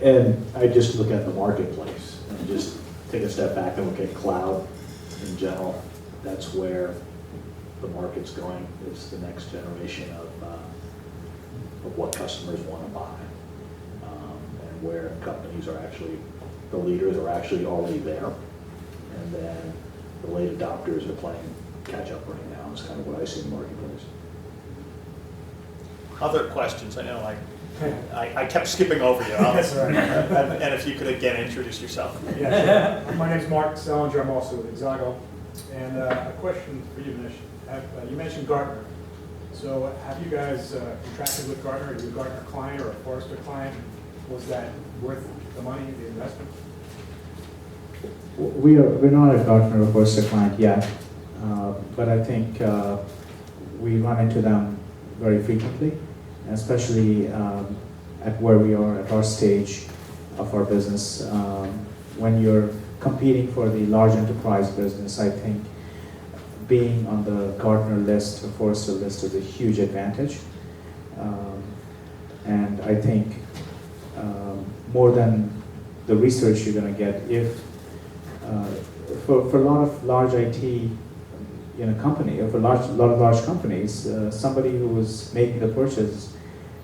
And I just look at the marketplace and just take a step back and look at cloud in general. That's where the market's going. It's the next generation of what customers want to buy, and where companies are actually, the leaders are actually already there, and then the late adopters are playing catch up right now. Is kind of what I see in the marketplace. Other questions? I know I kept skipping over you. That's right. And if you could again introduce yourself. Yeah, sure. My name is Mark Salinger. I'm also with Exago. And a question for you, Nish. You mentioned Gartner. So have you guys contracted with Gartner? Are you a Gartner client or a Forrester client? Was that worth the money, the investment? We're not a Gartner or Forrester client yet, but I think we run into them very frequently, especially at where we are at our stage of our business. When you're competing for the large enterprise business, I think being on the Gartner list or Forrester list is a huge advantage. And I think more than the research you're going to get, if for a lot of large IT company, or for a lot of large companies, somebody who is making the purchase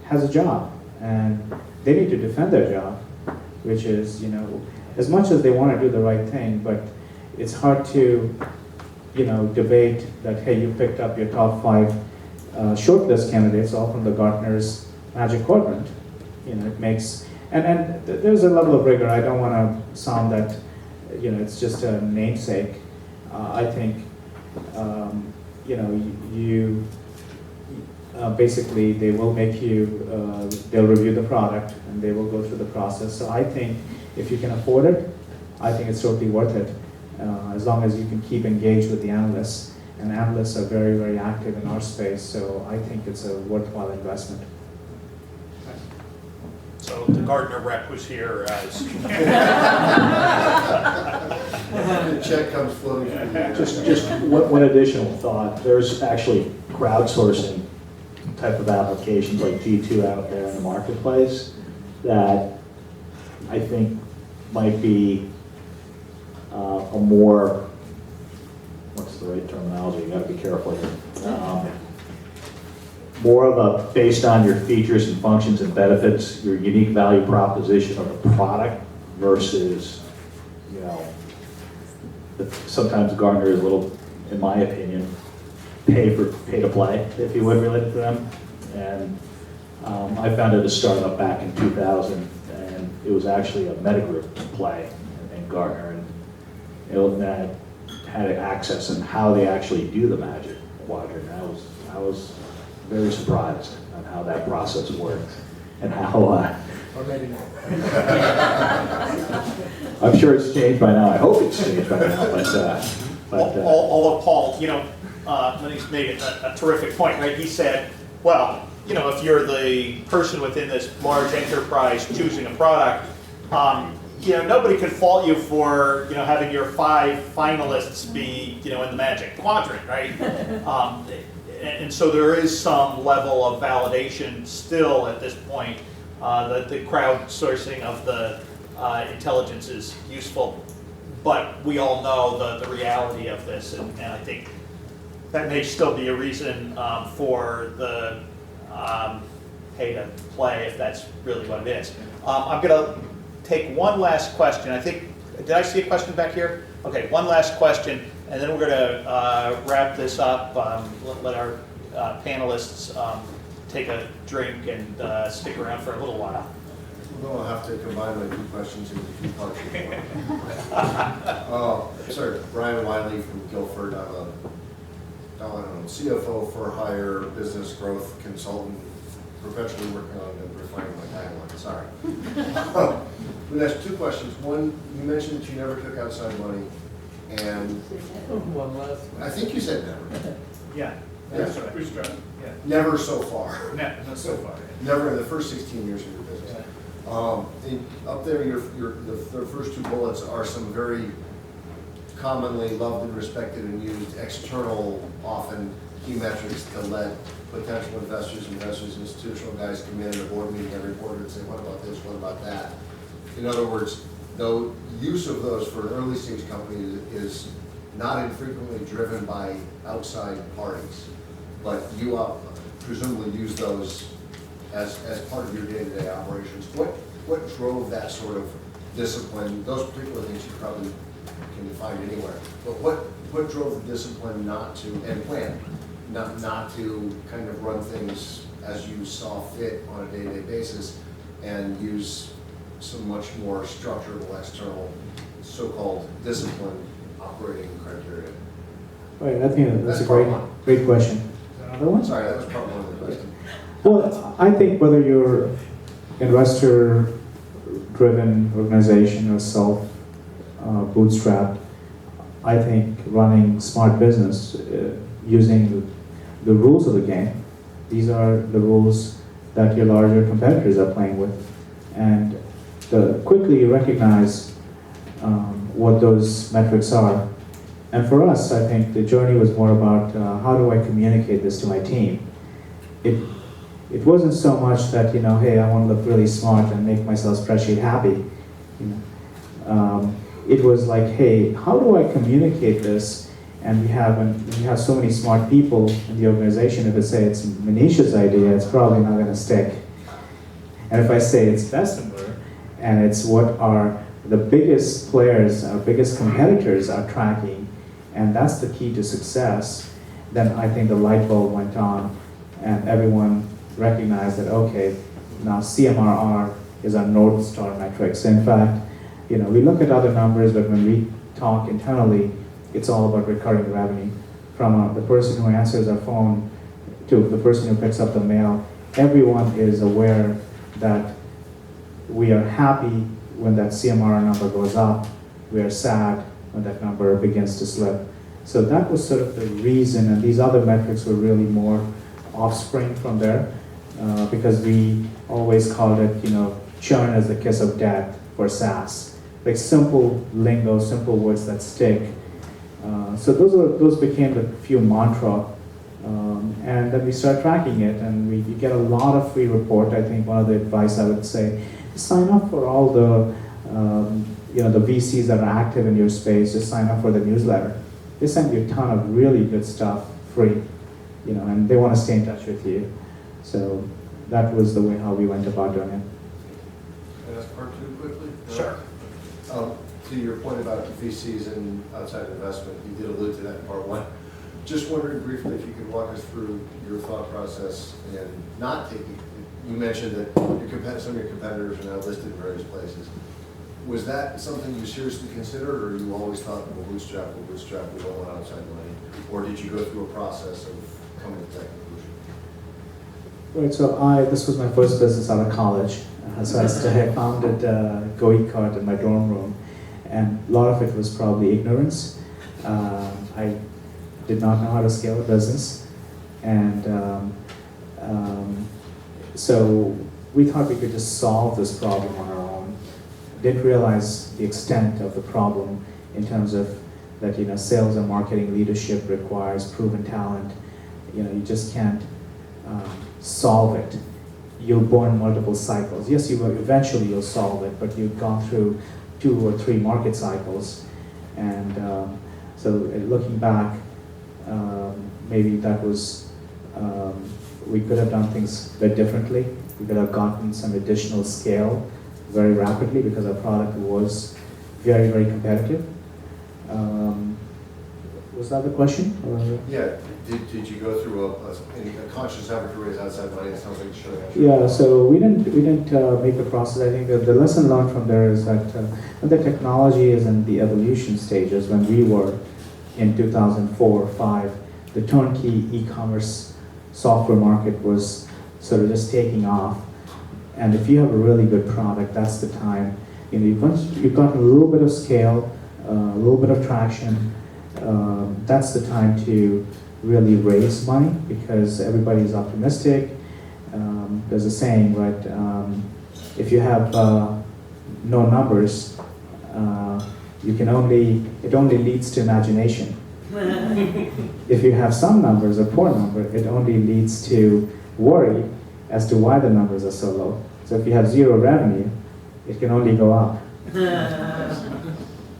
has a job, and they need to defend their job, which is, as much as they want to do the right thing, but it's hard to, debate that, hey, you picked up your top 5 shortlist candidates all from the Gartner's Magic Quadrant. It makes there's a level of rigor. I don't want to sound that, it's just a namesake. I think, you basically they will make you, they'll review the product and they will go through the process. So I think if you can afford it, I think it's totally worth it, as long as you can keep engaged with the analysts. And analysts are very, very active in our space, so I think it's a worthwhile investment. So the Gardner rep was here as. The check comes floating through the air. Just one additional thought. There's actually crowdsourcing type of applications like G2 out there in the marketplace that I think might be a more, what's the right terminology? You gotta be careful here. More of a, based on your features and functions and benefits, your unique value proposition of the product versus, sometimes Gartner is a little, in my opinion, pay to play, if you would, related to them. And I founded a startup back in 2000, and it was actually a metagroup play in Gartner, and that had access and how they actually do the Magic Quadrant. I was very surprised on how that process worked and how. Or maybe not. I'm sure it's changed by now. I hope it's changed by now. Although Paul, Manish made a terrific point, right? He said, well, if you're the person within this large enterprise choosing a product, nobody can fault you for, having your 5 finalists be, in the Magic Quadrant, right? And so there is some level of validation still at this point that the crowdsourcing of the intelligence is useful. But we all know the reality of this, and I think that may still be a reason for the pay to play, if that's really what it is. I'm going to take one last question. I think, did I see a question back here? Okay, one last question, and then we're going to wrap this up, let our panelists take a drink and stick around for a little while. Well, I'll have to combine my 2 questions into 2 parts. Sorry, Brian Wiley from Guilford. I'm a CFO for hire business growth consultant, perpetually working on refining my tagline. Sorry. I'm going to ask 2 questions. One, you mentioned that you never took outside money, and One last one. I think you said never. Yeah, that's right. Yeah. Never so far. No, not so far. Never in the first 16 years of your business. Up there, the first 2 bullets are some very commonly loved and respected and used external, often key metrics to let potential investors, institutional guys come in a board meeting every quarter and say, what about this, what about that? In other words, the use of those for an early stage company is not infrequently driven by outside parties, but you presumably use those as part of your day-to-day operations. What drove that sort of discipline? Those particular things you probably can find anywhere, but what drove the discipline not to, and plan, not to kind of run things as you saw fit on a day-to-day basis and use some much more structurable external so-called discipline operating criteria? Right, I think that's a part one. great question. Is there another one? Sorry, that was part 1 of the question. Well, I think whether you're investor-driven organization or self-bootstrapped, I think running smart business using the rules of the game, these are the rules that your larger competitors are playing with, and quickly you recognize what those metrics are. And for us, I think the journey was more about how do I communicate this to my team. It wasn't so much that, hey, I want to look really smart and make myself spreadsheet happy. It was like, hey, how do I communicate this? And we have so many smart people in the organization. If I say it's Manish's idea, it's probably not going to stick. And if I say it's Bessemer, and it's what the biggest players, our biggest competitors are tracking, and that's the key to success, then I think the light bulb went on, and everyone recognized that, okay, now CMRR is our North Star metrics. In fact, we look at other numbers, but when we talk internally, it's all about recurring revenue. From the person who answers our phone to the person who picks up the mail, everyone is aware that we are happy when that CMR number goes up. We are sad when that number begins to slip. So that was sort of the reason, and these other metrics were really more offspring from there, because we always called it, churn is the kiss of death for SaaS. Like simple lingo, simple words that stick. So those became the few mantra, and then we start tracking it, and we get a lot of free report. I think one of the advice I would say, sign up for all the the VCs that are active in your space. Just sign up for the newsletter. They send you a ton of really good stuff free, and they want to stay in touch with you. So that was the way how we went about doing it. Can I ask part two quickly? Sure. To your point about VCs and outside investment, you did allude to that in part one. Just wondering briefly if you could walk us through your thought process and not taking, you mentioned that some of your competitors are now listed in various places. Was that something you seriously considered, or you always thought, we'll bootstrap, we don't want outside money? Or did you go through a process of coming to that conclusion? Right, so this was my first business out of college. So I founded GoECart in my dorm room, and a lot of it was probably ignorance. I did not know how to scale a business, and so we thought we could just solve this problem on our own. Didn't realize the extent of the problem in terms of that, sales and marketing leadership requires proven talent. You just can't solve it. You'll burn multiple cycles. Yes, eventually you'll solve it, but you've gone through 2 or 3 market cycles. And so looking back, maybe that was, we could have done things a bit differently. We could have gotten some additional scale very rapidly because our product was very, very competitive. Was that the question? Yeah. Did you go through a conscious effort to raise outside money? It sounds like you should have. Yeah, so we didn't make the process. I think that the lesson learned from there is that the technology is in the evolution stages. When we were in 2004 or 5, the turnkey e-commerce software market was sort of just taking off. And if you have a really good product, that's the time. You've got a little bit of scale, a little bit of traction. That's the time to really raise money because everybody's optimistic. There's a saying, right? If you have no numbers, it only leads to imagination. If you have some numbers, a poor number, it only leads to worry as to why the numbers are so low. So if you have 0 revenue, it can only go up.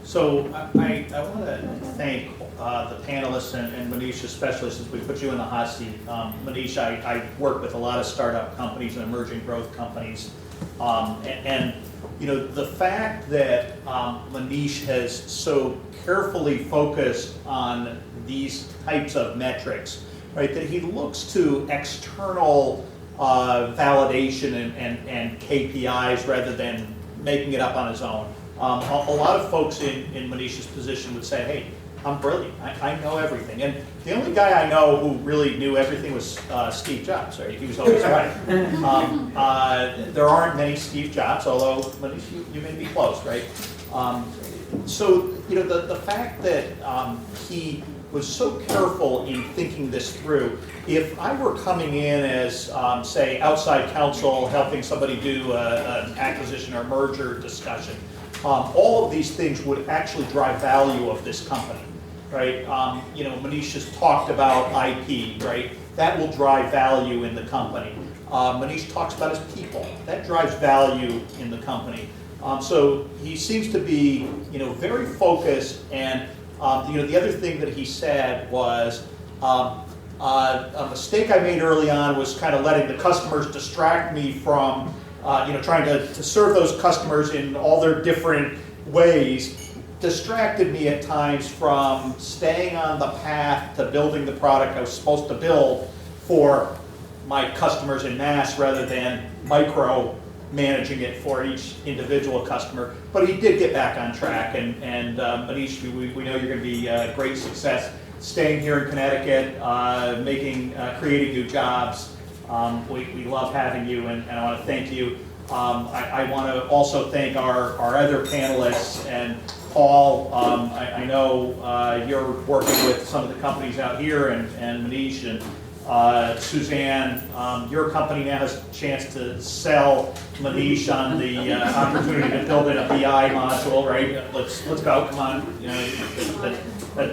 So I want to thank the panelists and Manish especially, since we put you in the hot seat. Manish, I work with a lot of startup companies and emerging growth companies. And the fact that Manish has so carefully focused on these types of metrics, right, that he looks to external validation and KPIs rather than making it up on his own. A lot of folks in Manish's position would say, hey, I'm brilliant, I know everything. And the only guy I know who really knew everything was Steve Jobs, right? He was always right. There aren't many Steve Jobs, although Manish, you may be close, right? So, the fact that he was so careful in thinking this through, if I were coming in as, say, outside counsel, helping somebody do an acquisition or merger discussion, all of these things would actually drive value of this company, right? Manish has talked about IP, right? That will drive value in the company. Manish talks about his people. That drives value in the company. So he seems to be, very focused. And the other thing that he said was, a mistake I made early on was kind of letting the customers distract me from trying to serve those customers in all their different ways, distracted me at times from staying on the path to building the product I was supposed to build for my customers in mass rather than micro managing it for each individual customer. But he did get back on track, and Manish, we know you're going to be a great success staying here in Connecticut, creating new jobs. We love having you, and I want to thank you. I want to also thank our other panelists, and Paul, I know you're working with some of the companies out here, and Manish and Suzanne, your company now has a chance to sell Manish on the opportunity to build in a BI module, right? Let's go, come on. You know,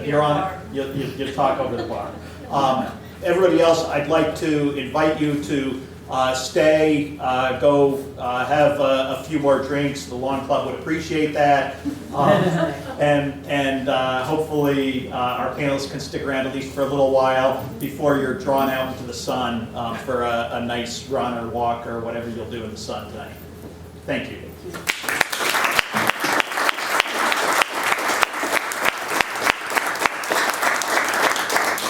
you're on it, you talk over the bar. Everybody else, I'd like to invite you to stay, go have a few more drinks. The Lawn Club would appreciate that. And hopefully our panelists can stick around at least for a little while before you're drawn out into the sun for a nice run or walk or whatever you'll do in the sun tonight. Thank you.